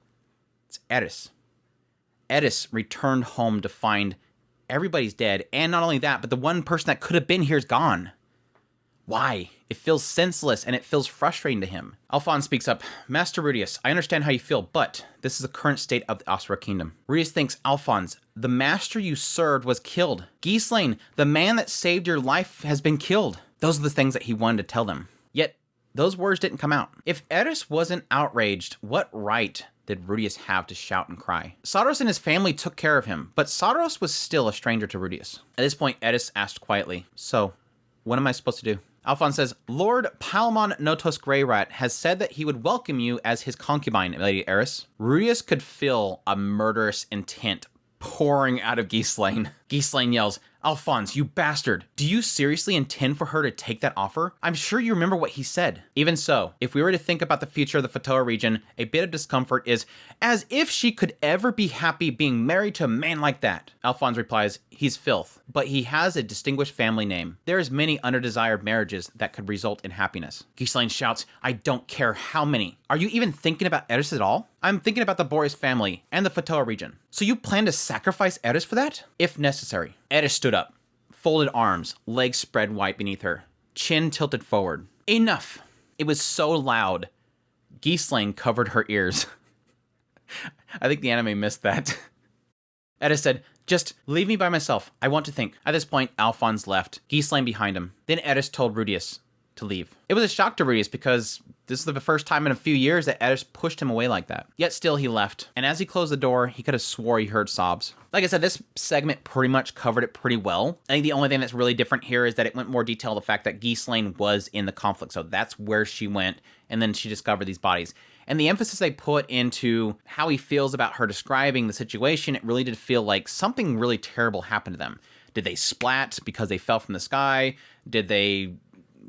it's Eris. Eris returned home to find everybody's dead, and not only that, but the one person that could have been here is gone. Why? It feels senseless, and it feels frustrating to him. Alphonse speaks up, Master Rudeus, I understand how you feel, but this is the current state of the Asura Kingdom. Rudeus thinks, Alphonse, the master you served was killed. Giselain, the man that saved your life, has been killed. Those are the things that he wanted to tell them. Yet, those words didn't come out. If Eris wasn't outraged, what right did Rudeus have to shout and cry? Saros and his family took care of him, but Saros was still a stranger to Rudeus. At this point, Eris asked quietly, so, what am I supposed to do? Alphonse says, Lord Palamon Notos Greyrat has said that he would welcome you as his concubine, Lady Eris. Rudeus could feel a murderous intent pouring out of Giselain. Giselain yells, Alphonse, you bastard! Do you seriously intend for her to take that offer? I'm sure you remember what he said. Even so, if we were to think about the future of the Fatoa region, a bit of discomfort is as if she could ever be happy being married to a man like that. Alphonse replies, he's filth, but he has a distinguished family name. There is many undesired marriages that could result in happiness. Giselain shouts, I don't care how many. Are you even thinking about Eris at all? I'm thinking about the Boreas family and the Fatoa region. So you plan to sacrifice Eris for that? If necessary. Eris stood up, folded arms, legs spread wide beneath her, chin tilted forward. Enough! It was so loud. Giselain covered her ears. I think the anime missed that. Eris said, just leave me by myself. I want to think. At this point, Alphonse left, Giselain behind him. Then Eris told Rudeus to leave. It was a shock to Rudeus because this is the first time in a few years that Eris pushed him away like that. Yet still he left, and as he closed the door, he could have swore he heard sobs. Like I said, this segment pretty much covered it pretty well. I think the only thing that's really different here is that it went more detail the fact that Giselain was in the conflict, so that's where she went, and then she discovered these bodies. And the emphasis they put into how he feels about her describing the situation, it really did feel like something really terrible happened to them. Did they splat because they fell from the sky? Did they...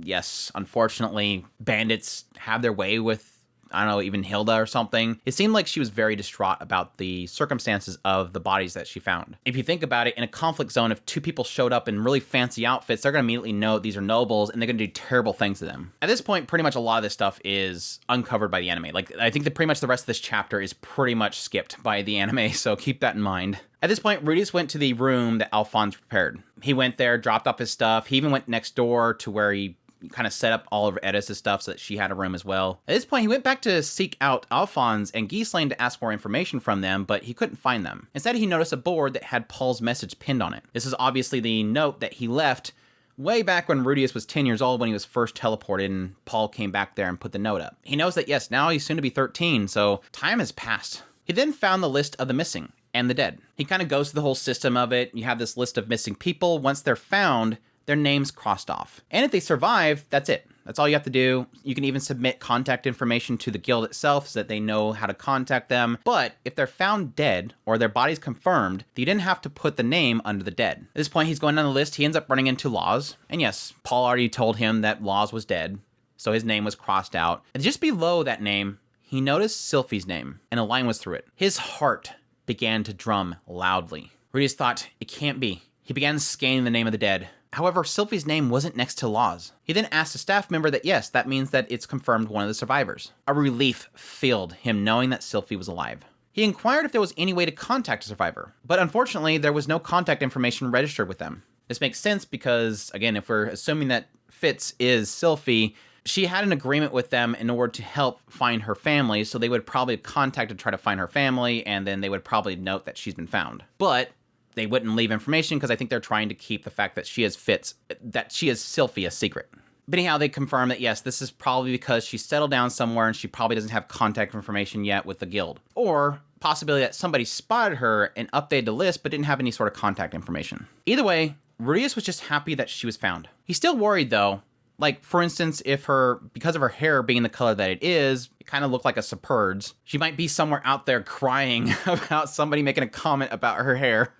Yes, unfortunately, bandits have their way with I don't know, even Hilda or something. It seemed like she was very distraught about the circumstances of the bodies that she found. If you think about it, in a conflict zone, if two people showed up in really fancy outfits, they're going to immediately know these are nobles and they're going to do terrible things to them. At this point, pretty much a lot of this stuff is uncovered by the anime. Like, I think that pretty much the rest of this chapter is pretty much skipped by the anime, so keep that in mind. At this point, Rudeus went to the room that Alphonse prepared. He went there, dropped off his stuff. He even went next door to where he kind of set up all of Eris' stuff so that she had a room as well. At this point, he went back to seek out Alphonse and Ch11 to ask more information from them, but he couldn't find them. Instead, he noticed a board that had Paul's message pinned on it. This is obviously the note that he left way back when Rudeus was 10 years old when he was first teleported and Paul came back there and put the note up. He knows that, yes, now he's soon to be 13, so time has passed. He then found the list of the missing and the dead. He kind of goes through the whole system of it. You have this list of missing people. Once they're found, their names crossed off. And if they survive, that's it. That's all you have to do. You can even submit contact information to the guild itself so that they know how to contact them. But if they're found dead or their body's confirmed, you didn't have to put the name under the dead. At this point, he's going down the list. He ends up running into Laws. And yes, Paul already told him that Laws was dead, so his name was crossed out. And just below that name, he noticed Sylphie's name, and a line was through it. His heart began to drum loudly. Rudeus thought, it can't be. He began scanning the name of the dead. However, Sylphie's name wasn't next to Laws. He then asked a staff member that yes, that means that it's confirmed one of the survivors. A relief filled him knowing that Sylphie was alive. He inquired if there was any way to contact a survivor, but unfortunately there was no contact information registered with them. This makes sense because, again, if we're assuming that Fitz is Sylphie, she had an agreement with them in order to help find her family, so they would probably contact to try to find her family, and then they would probably note that she's been found. But they wouldn't leave information because I think they're trying to keep the fact that she is Sylphie a secret. But anyhow, they confirm that yes, this is probably because she settled down somewhere and she probably doesn't have contact information yet with the guild. Or possibility that somebody spotted her and updated the list but didn't have any sort of contact information. Either way, Rudeus was just happy that she was found. He's still worried though. Like, for instance, if because of her hair being the color that it is, it kind of looked like a Superd's. She might be somewhere out there crying about somebody making a comment about her hair.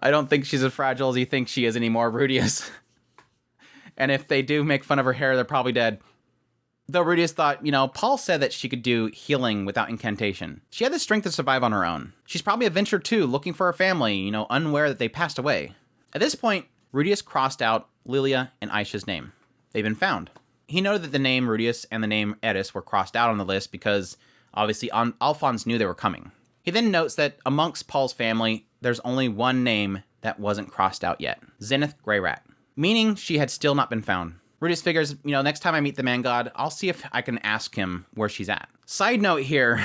I don't think she's as fragile as you think she is anymore, Rudeus. And if they do make fun of her hair, they're probably dead. Though Rudeus thought, Paul said that she could do healing without incantation. She had the strength to survive on her own. She's probably a venture too, looking for her family, unaware that they passed away. At this point, Rudeus crossed out Lilia and Aisha's name. They've been found. He noted that the name Rudeus and the name Eris were crossed out on the list because, obviously, Alphonse knew they were coming. He then notes that amongst Paul's family, there's only one name that wasn't crossed out yet. Zenith Greyrat. Meaning she had still not been found. Rudeus figures, next time I meet the man god, I'll see if I can ask him where she's at. Side note here.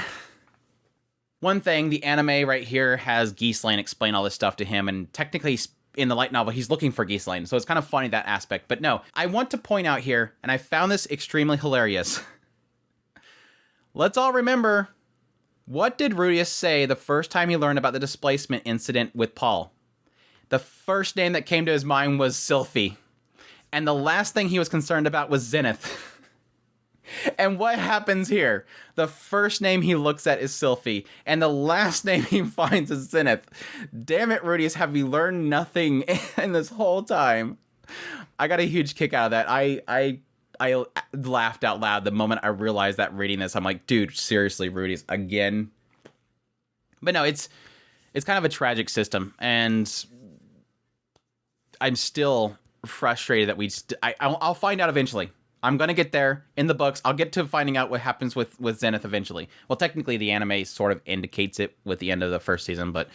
One thing, the anime right here has Ch11 explain all this stuff to him, and technically in the light novel, he's looking for Ch11, so it's kind of funny that aspect. But no, I want to point out here, and I found this extremely hilarious. Let's all remember, what did Rudeus say the first time he learned about the displacement incident with Paul? The first name that came to his mind was Sylphie. And the last thing he was concerned about was Zenith. And what happens here? The first name he looks at is Sylphie, and the last name he finds is Zenith. Damn it, Rudeus, have you learned nothing in this whole time? I got a huge kick out of that. I laughed out loud the moment I realized that reading this. I'm like, dude, seriously, Rudeus, again? But no, it's kind of a tragic system, and I'm still frustrated that I'll find out eventually. I'm going to get there in the books. I'll get to finding out what happens with Zenith eventually. Well, technically, the anime sort of indicates it with the end of the first season, but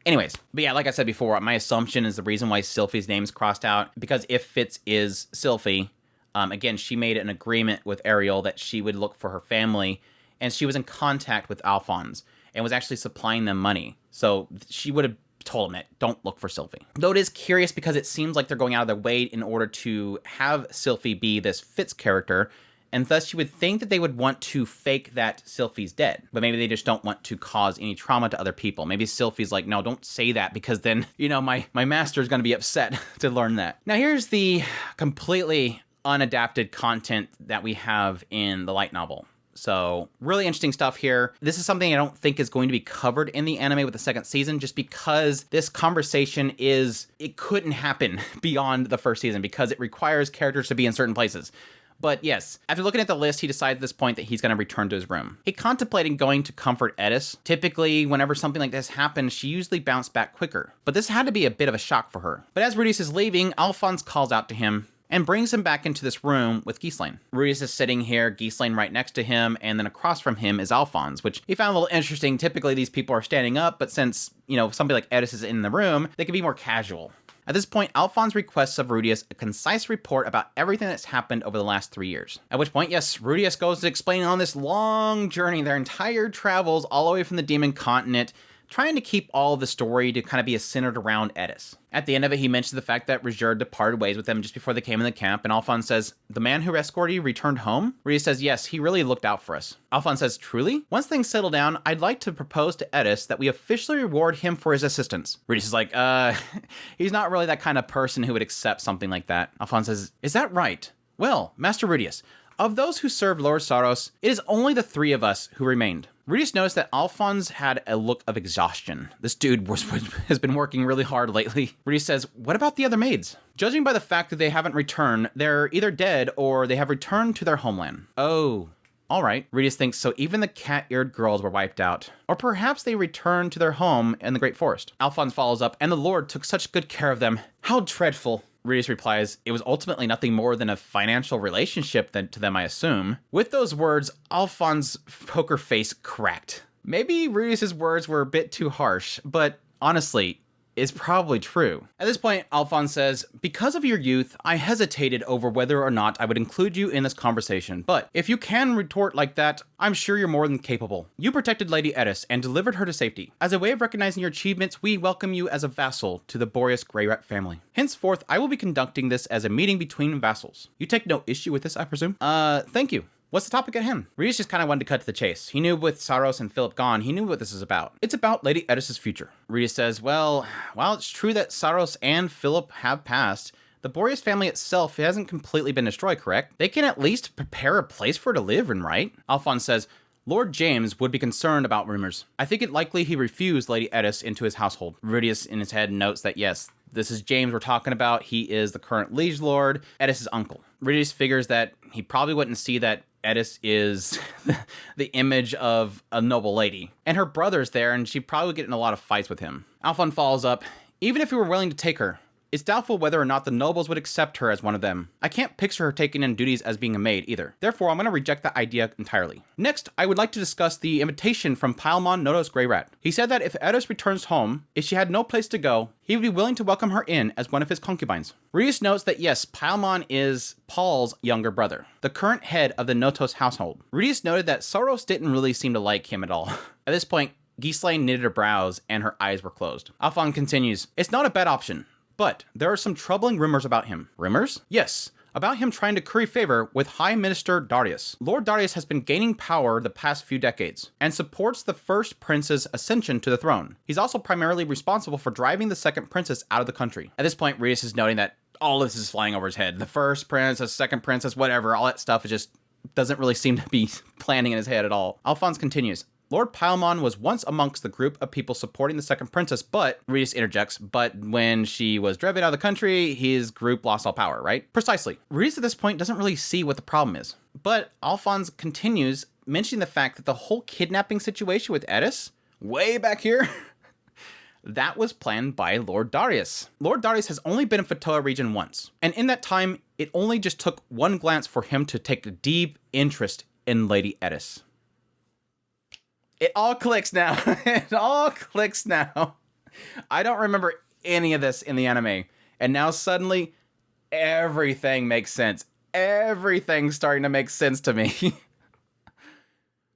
anyways. But yeah, like I said before, my assumption is the reason why Sylphie's name's crossed out, because if Fitz is Sylphie, again, she made an agreement with Ariel that she would look for her family, and she was in contact with Alphonse and was actually supplying them money. So she would have told him that, don't look for Sylphie. Though it is curious because it seems like they're going out of their way in order to have Sylphie be this Fitz character, and thus you would think that they would want to fake that Sylphie's dead, but maybe they just don't want to cause any trauma to other people. Maybe Sylphie's like, no, don't say that, because then, my master is going to be upset to learn that. Now here's the completely unadapted content that we have in the light novel. So really interesting stuff here. This is something I don't think is going to be covered in the anime with the second season, just because this conversation it couldn't happen beyond the first season because it requires characters to be in certain places. But yes, after looking at the list, he decides at this point that he's going to return to his room. He contemplated going to comfort Eris. Typically, whenever something like this happens, she usually bounced back quicker. But this had to be a bit of a shock for her. But as Rudeus is leaving, Alphonse calls out to him and brings him back into this room with Ch11. Rudeus is sitting here, Ch11 right next to him, and then across from him is Alphonse, which he found a little interesting. Typically, these people are standing up, but since, somebody like Eris is in the room, they can be more casual. At this point, Alphonse requests of Rudeus a concise report about everything that's happened over the last 3 years. At which point, yes, Rudeus goes to explain on this long journey, their entire travels all the way from the Demon Continent, trying to keep all of the story to kind of be centered around Eris. At the end of it, he mentions the fact that Refuge departed ways with them just before they came in the camp, and Alphonse says, "The man who escorted you returned home?" Rudeus says, "Yes, he really looked out for us." Alphonse says, "Truly? Once things settle down, I'd like to propose to Eris that we officially reward him for his assistance." Rudeus is like, he's not really that kind of person who would accept something like that. Alphonse says, "Is that right? Well, Master Rudeus, of those who served Lord Saros, it is only the 3 of us who remained." Rudeus noticed that Alphonse had a look of exhaustion. This dude has been working really hard lately. Rudeus says, "What about the other maids? Judging by the fact that they haven't returned, they're either dead or they have returned to their homeland." Oh, all right. Rudeus thinks, so even the cat-eared girls were wiped out. Or perhaps they returned to their home in the Great Forest. Alphonse follows up, "And the Lord took such good care of them. How dreadful." Rudeus replies, "It was ultimately nothing more than a financial relationship to them, I assume." With those words, Alphonse's poker face cracked. Maybe Rudeus's words were a bit too harsh, but honestly, it's probably true. At this point, Alphonse says, "Because of your youth, I hesitated over whether or not I would include you in this conversation, but if you can retort like that, I'm sure you're more than capable. You protected Lady Eris and delivered her to safety. As a way of recognizing your achievements, we welcome you as a vassal to the Boreas Grey Rat family. Henceforth, I will be conducting this as a meeting between vassals. You take no issue with this, I presume?" Thank you. What's the topic at hand? Rudeus just kind of wanted to cut to the chase. He knew with Saros and Philip gone, he knew what this is about. It's about Lady Eris's future. Rudeus says, "Well, while it's true that Saros and Philip have passed, the Boreas family itself hasn't completely been destroyed, correct? They can at least prepare a place for her to live in, right?" Alphonse says, "Lord James would be concerned about rumors. I think it likely he refused Lady Eris into his household." Rudeus in his head notes that yes, this is James we're talking about. He is the current liege lord, Eris's uncle. Rudeus figures that he probably wouldn't see that Eris is the image of a noble lady. And her brother's there, and she'd probably get in a lot of fights with him. Alphonse follows up, "Even if we were willing to take her, it's doubtful whether or not the nobles would accept her as one of them. I can't picture her taking in duties as being a maid either. Therefore, I'm going to reject that idea entirely. Next, I would like to discuss the invitation from Paimon Noto's Grey Rat. He said that if Eris returns home, if she had no place to go, he would be willing to welcome her in as one of his concubines." Rudeus notes that yes, Paimon is Paul's younger brother, the current head of the Notos household. Rudeus noted that Saros didn't really seem to like him at all. At this point, Ch11 knitted her brows and her eyes were closed. Alphonse continues, "It's not a bad option. But there are some troubling rumors about him." Rumors? Yes, about him trying to curry favor with High Minister Darius. Lord Darius has been gaining power the past few decades, and supports the first prince's ascension to the throne. He's also primarily responsible for driving the second princess out of the country. At this point, Rudeus is noting that all of this is flying over his head. The first princess, second princess, whatever, all that stuff, it just doesn't really seem to be planning in his head at all. Alphonse continues, "Lord Paimon was once amongst the group of people supporting the second princess, but," Rudeus interjects, "but when she was driven out of the country, his group lost all power, right?" Precisely. Rudeus at this point doesn't really see what the problem is. But Alphonse continues, mentioning the fact that the whole kidnapping situation with Eris, way back here, that was planned by Lord Darius. Lord Darius has only been in Fatoa region once, and in that time, it only just took one glance for him to take a deep interest in Lady Eris. It all clicks now. It all clicks now. I don't remember any of this in the anime. And now suddenly, everything makes sense. Everything's starting to make sense to me.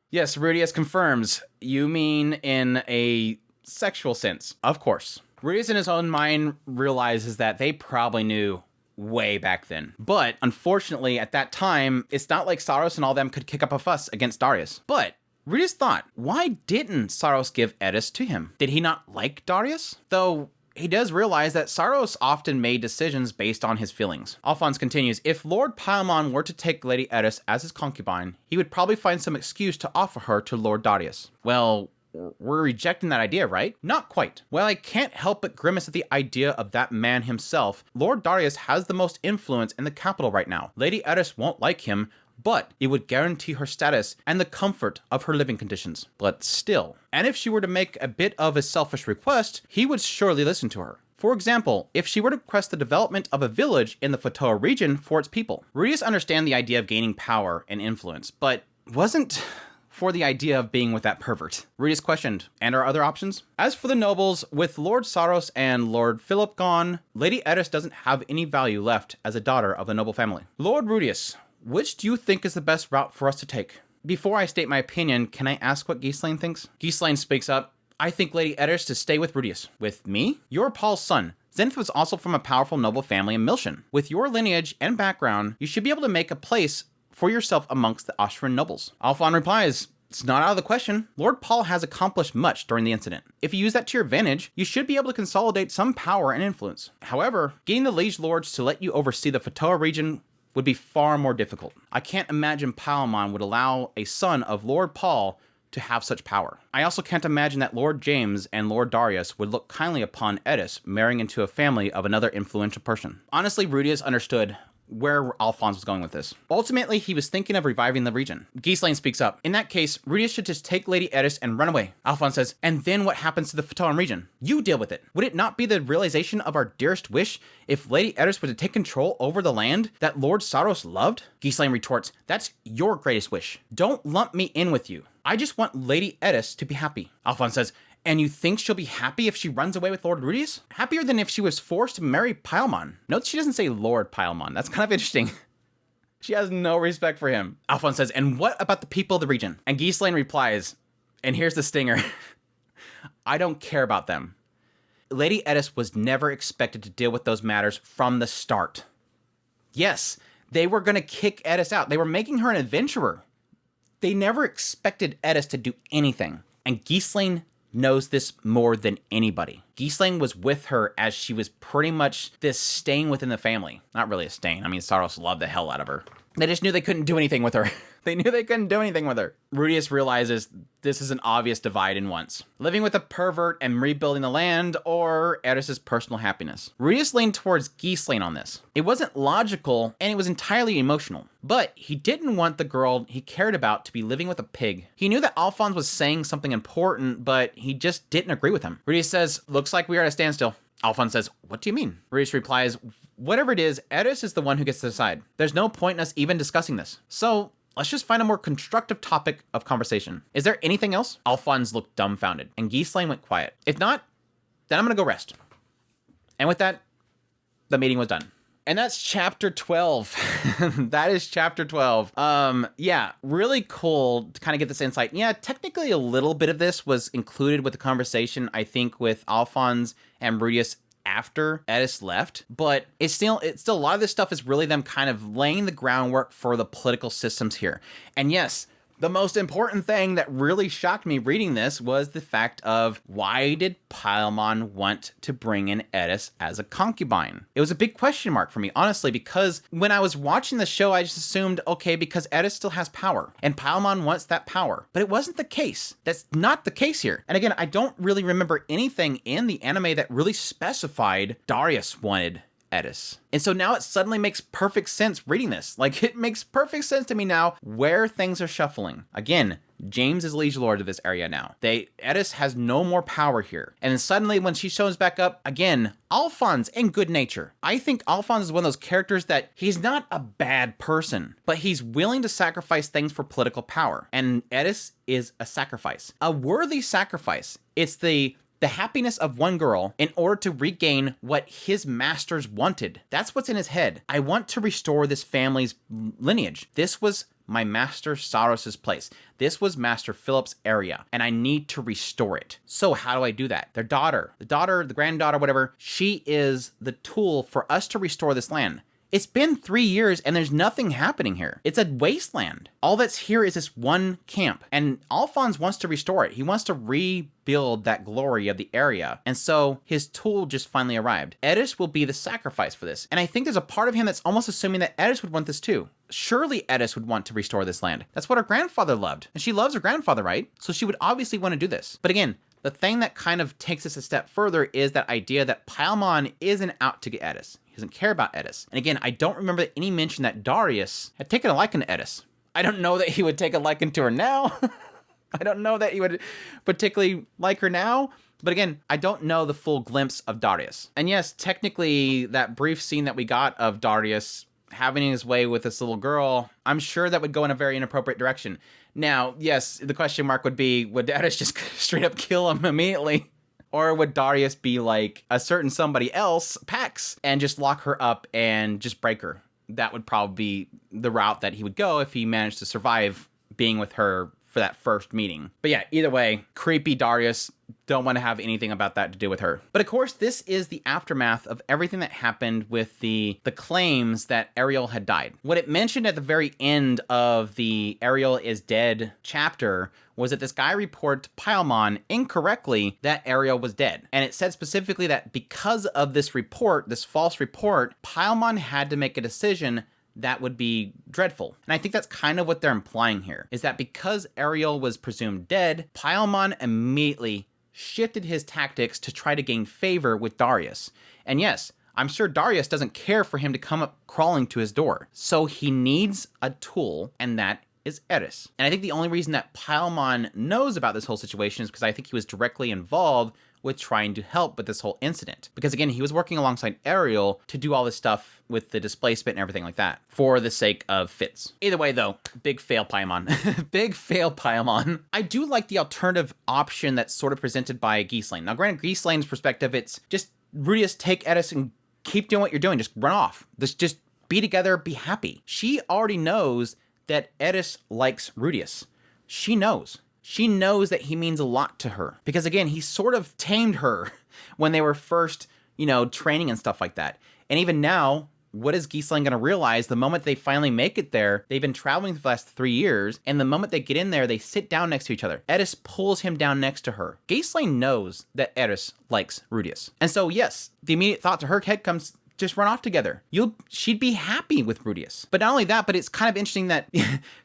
Yes, Rudeus confirms. You mean in a sexual sense? Of course. Rudeus in his own mind realizes that they probably knew way back then. But unfortunately, at that time, it's not like Saros and all them could kick up a fuss against Darius. But Rudeus thought, why didn't Saros give Eris to him? Did he not like Darius? Though he does realize that Saros often made decisions based on his feelings. Alphonse continues, "If Lord Paimon were to take Lady Eris as his concubine, he would probably find some excuse to offer her to Lord Darius." Well, we're rejecting that idea, right? Not quite. While I can't help but grimace at the idea of that man himself, Lord Darius has the most influence in the capital right now. Lady Eris won't like him, but it would guarantee her status and the comfort of her living conditions. But still. And if she were to make a bit of a selfish request, he would surely listen to her. For example, if she were to request the development of a village in the Fatoa region for its people. Rudeus understand the idea of gaining power and influence, but wasn't for the idea of being with that pervert. Rudeus questioned, and are other options? As for the nobles, with Lord Saros and Lord Philip gone, Lady Eris doesn't have any value left as a daughter of the noble family. Lord Rudeus, which do you think is the best route for us to take? Before I state my opinion, can I ask what Ch11 thinks? Ch11 speaks up. I think Lady Eris to stay with Rudeus. With me? You're Paul's son. Zenith was also from a powerful noble family in Milshan. With your lineage and background, you should be able to make a place for yourself amongst the Ch11 nobles. Alphon replies, it's not out of the question. Lord Paul has accomplished much during the incident. If you use that to your advantage, you should be able to consolidate some power and influence. However, getting the liege lords to let you oversee the Fatoa region would be far more difficult. I can't imagine Palamon would allow a son of Lord Paul to have such power. I also can't imagine that Lord James and Lord Darius would look kindly upon Eris marrying into a family of another influential person. Honestly, Rudeus understood where Alphonse was going with this. Ultimately, he was thinking of reviving the region. Ch11 speaks up. In that case, Rudeus should just take Lady Eris and run away. Alphonse says, and then what happens to the Fatoan region? You deal with it. Would it not be the realization of our dearest wish if Lady Eris were to take control over the land that Lord Saros loved? Ch11 retorts, that's your greatest wish. Don't lump me in with you. I just want Lady Eris to be happy. Alphonse says, and you think she'll be happy if she runs away with Lord Rudeus? Happier than if she was forced to marry Palamon. Note she doesn't say Lord Palamon. That's kind of interesting. She has no respect for him. Alphonse says, and what about the people of the region? And Ch11 replies, and here's the stinger. I don't care about them. Lady Eris was never expected to deal with those matters from the start. Yes, they were going to kick Eris out. They were making her an adventurer. They never expected Eris to do anything. And Ch11 knows this more than anybody. Ch11 was with her as she was pretty much this stain within the family. Not really a stain. I mean, Saros loved the hell out of her. They just knew they couldn't do anything with her. They knew they couldn't do anything with her. Rudeus realizes this is an obvious divide in once. Living with a pervert and rebuilding the land, or Eris's personal happiness. Rudeus leaned towards Ch11 on this. It wasn't logical, and it was entirely emotional. But he didn't want the girl he cared about to be living with a pig. He knew that Alphonse was saying something important, but he just didn't agree with him. Rudeus says, looks like we are at a standstill. Alphonse says, what do you mean? Rudeus replies, whatever it is, Eris is the one who gets to decide. There's no point in us even discussing this. So let's just find a more constructive topic of conversation. Is there anything else? Alphonse looked dumbfounded, and Ch11 went quiet. If not, then I'm gonna go rest. And with that, the meeting was done. And that's chapter 12. That is chapter 12. Yeah, really cool to kind of get this insight. Yeah, technically a little bit of this was included with the conversation, I think, with Alphonse and Rudeus after Eris left, but it's still a lot of this stuff is really them kind of laying the groundwork for the political systems here. And yes, the most important thing that really shocked me reading this was the fact of why did Palamon want to bring in Eris as a concubine? It was a big question mark for me, honestly, because when I was watching the show, I just assumed, okay, because Eris still has power and Palamon wants that power, but it wasn't the case. That's not the case here. And again, I don't really remember anything in the anime that really specified Darius wanted Eris. And so now it suddenly makes perfect sense reading this. Like, it makes perfect sense to me now where things are shuffling. Again, James is liege lord of this area now. Eris has no more power here. And then suddenly when she shows back up, again, Alphonse in good nature. I think Alphonse is one of those characters that he's not a bad person, but he's willing to sacrifice things for political power. And Eris is a sacrifice. A worthy sacrifice. It's the happiness of one girl in order to regain what his masters wanted. That's what's in his head. I want to restore this family's lineage. This was my master Saros's place. This was Master Philip's area, and I need to restore it. So how do I do that? Their daughter, the granddaughter, whatever, she is the tool for us to restore this land. It's been 3 years and there's nothing happening here. It's a wasteland. All that's here is this one camp, and Alphonse wants to restore it. He wants to rebuild that glory of the area. And so his tool just finally arrived. Eris will be the sacrifice for this. And I think there's a part of him that's almost assuming that Eris would want this too. surely Eris would want to restore this land. That's what her grandfather loved. And she loves her grandfather, right? So she would obviously want to do this. But again, the thing that kind of takes us a step further is that idea that Paimon isn't out to get Eris. He doesn't care about Eris. And again, I don't remember any mention that Darius had taken a liking to Eris. I don't know that he would take a liking to her now. I don't know that he would particularly like her now. But again, I don't know the full glimpse of Darius. And yes, technically, that brief scene that we got of Darius having his way with this little girl, I'm sure that would go in a very inappropriate direction. Now, yes, the question mark would be, would Darius just straight up kill him immediately? Or would Darius be like a certain somebody else, Pax, and just lock her up and just break her? That would probably be the route that he would go if he managed to survive being with her for that first meeting. But yeah, either way, creepy Darius, don't want to have anything about that to do with her. But of course, this is the aftermath of everything that happened with the claims that Ariel had died. What it mentioned at the very end of the Ariel is dead chapter was that this guy reported to Paimon incorrectly that Ariel was dead. And it said specifically that because of this report, this false report, Paimon had to make a decision that would be dreadful. And I think that's kind of what they're implying here, is that because Ariel was presumed dead, Paimon immediately shifted his tactics to try to gain favor with Darius. And yes, I'm sure Darius doesn't care for him to come up crawling to his door. So he needs a tool, and that is Eris. And I think the only reason that Paimon knows about this whole situation is because I think he was directly involved with trying to help with this whole incident. Because again, he was working alongside Ariel to do all this stuff with the displacement and everything like that for the sake of Fitz. Either way though, big fail Paimon. Big fail Paimon. I do like the alternative option that's sort of presented by Giselaine. Now granted, Giselaine's perspective, it's just Rudeus, take Eris and keep doing what you're doing. Just run off. Just be together, be happy. She already knows that Eris likes Rudeus. She knows. She knows that he means a lot to her. Because again, he sort of tamed her when they were first, training and stuff like that. And even now, what is Giselaine going to realize the moment they finally make it there? They've been traveling for the last 3 years, and the moment they get in there, they sit down next to each other. Eris pulls him down next to her. Giselaine knows that Eris likes Rudeus. And so yes, the immediate thought to her head comes, just run off together. She'd be happy with Rudeus. But not only that, but it's kind of interesting that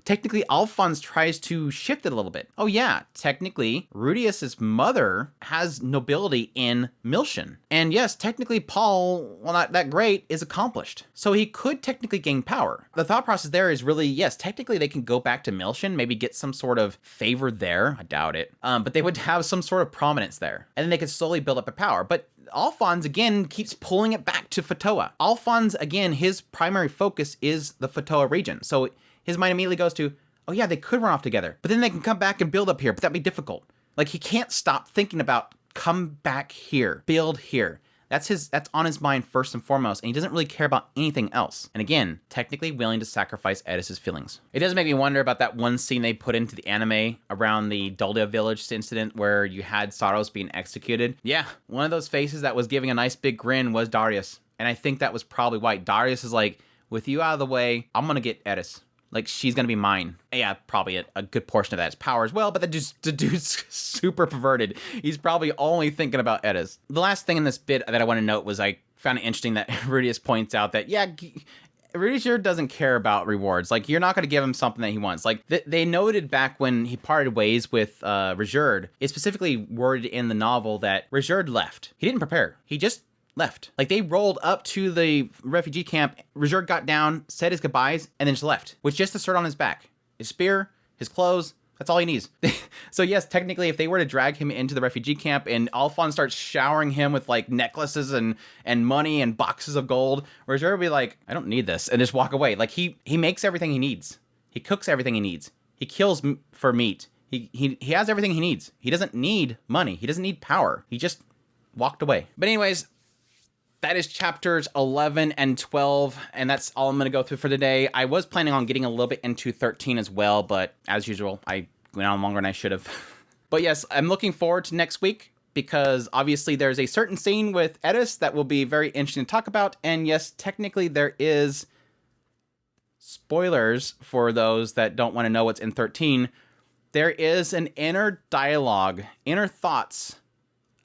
technically Alphonse tries to shift it a little bit. Oh yeah, technically Rudeus's mother has nobility in Miltian. And yes, technically Paul, while not that great, is accomplished. So he could technically gain power. The thought process there is really, yes, technically they can go back to Miltian, maybe get some sort of favor there. I doubt it. But they would have some sort of prominence there. And then they could slowly build up a power. But Alphonse, again, keeps pulling it back to Fatoa. Alphonse, again, his primary focus is the Fatoa region. So his mind immediately goes to, oh yeah, they could run off together. But then they can come back and build up here, but that'd be difficult. Like, he can't stop thinking about, come back here, build here. That's on his mind first and foremost, and he doesn't really care about anything else. And again, technically willing to sacrifice Eris's feelings. It does make me wonder about that one scene they put into the anime around the Dolda village incident where you had Saros being executed. Yeah, one of those faces that was giving a nice big grin was Darius. And I think that was probably why Darius is like, with you out of the way, I'm gonna get Eris. Like, she's gonna be mine. Yeah, probably a good portion of that is power as well, but the dude's super perverted. He's probably only thinking about Eris. The last thing in this bit that I want to note was I found it interesting that Rudeus points out that, yeah, Rudeus sure doesn't care about rewards. Like, you're not going to give him something that he wants. Like, they noted back when he parted ways with Refuge, it's specifically worded in the novel that Refuge left. He didn't prepare. He just left. Like, they rolled up to the refugee camp, Refuge got down, said his goodbyes, and then just left, with just the sword on his back. His spear, his clothes, that's all he needs. So yes, technically, if they were to drag him into the refugee camp and Alphonse starts showering him with like necklaces and money and boxes of gold, Refuge would be like, I don't need this, and just walk away. Like, he makes everything he needs. He cooks everything he needs. He kills for meat. He has everything he needs. He doesn't need money. He doesn't need power. He just walked away. But anyways, that is chapters 11 and 12, and that's all I'm going to go through for today. I was planning on getting a little bit into 13 as well, but as usual, I went on longer than I should have. But yes, I'm looking forward to next week, because obviously there's a certain scene with Eris that will be very interesting to talk about, and yes, technically there is spoilers for those that don't want to know what's in 13. There is an inner dialogue, inner thoughts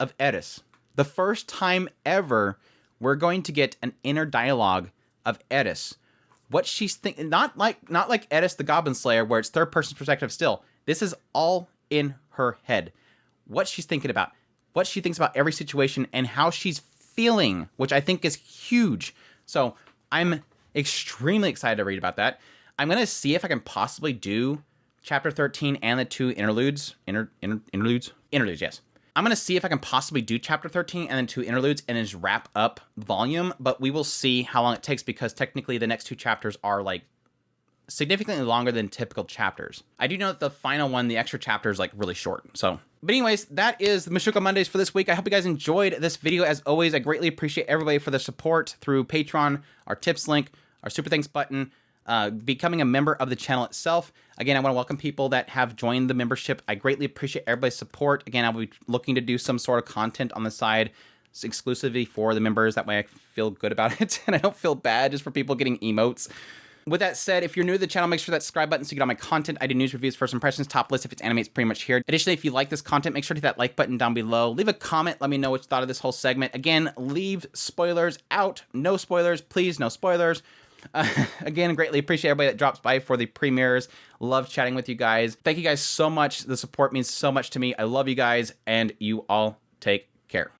of Eris. The first time ever we're going to get an inner dialogue of Eris, what she's thinking. Not like Eris the Goblin Slayer, where it's third person perspective still. This is all in her head. What she's thinking about, what she thinks about every situation, and how she's feeling, which I think is huge. So I'm extremely excited to read about that. I'm going to see if I can possibly do chapter 13 and the 2 interludes. Interludes, yes. I'm going to see if I can possibly do chapter 13 and then 2 interludes and then just wrap up volume, but we will see how long it takes, because technically the next 2 chapters are like significantly longer than typical chapters. I do know that the final one, the extra chapter, is like really short. So, but anyways, that is the Mushoku Mondays for this week. I hope you guys enjoyed this video. As always, I greatly appreciate everybody for the support through Patreon, our tips link, our super thanks button, becoming a member of the channel itself. Again, I want to welcome people that have joined the membership. I greatly appreciate everybody's support. Again, I'll be looking to do some sort of content on the side exclusively for the members. That way I feel good about it and I don't feel bad just for people getting emotes. With that said, if you're new to the channel, make sure that subscribe button so you get all my content. I do news reviews, first impressions, top list. If it's anime, it's pretty much here. Additionally, if you like this content, make sure to hit that like button down below. Leave a comment. Let me know what you thought of this whole segment. Again, leave spoilers out. No spoilers, please. No spoilers. Again, greatly appreciate everybody that drops by for the premieres. Love chatting with you guys. Thank you guys so much. The support means so much to me. I love you guys, and you all take care.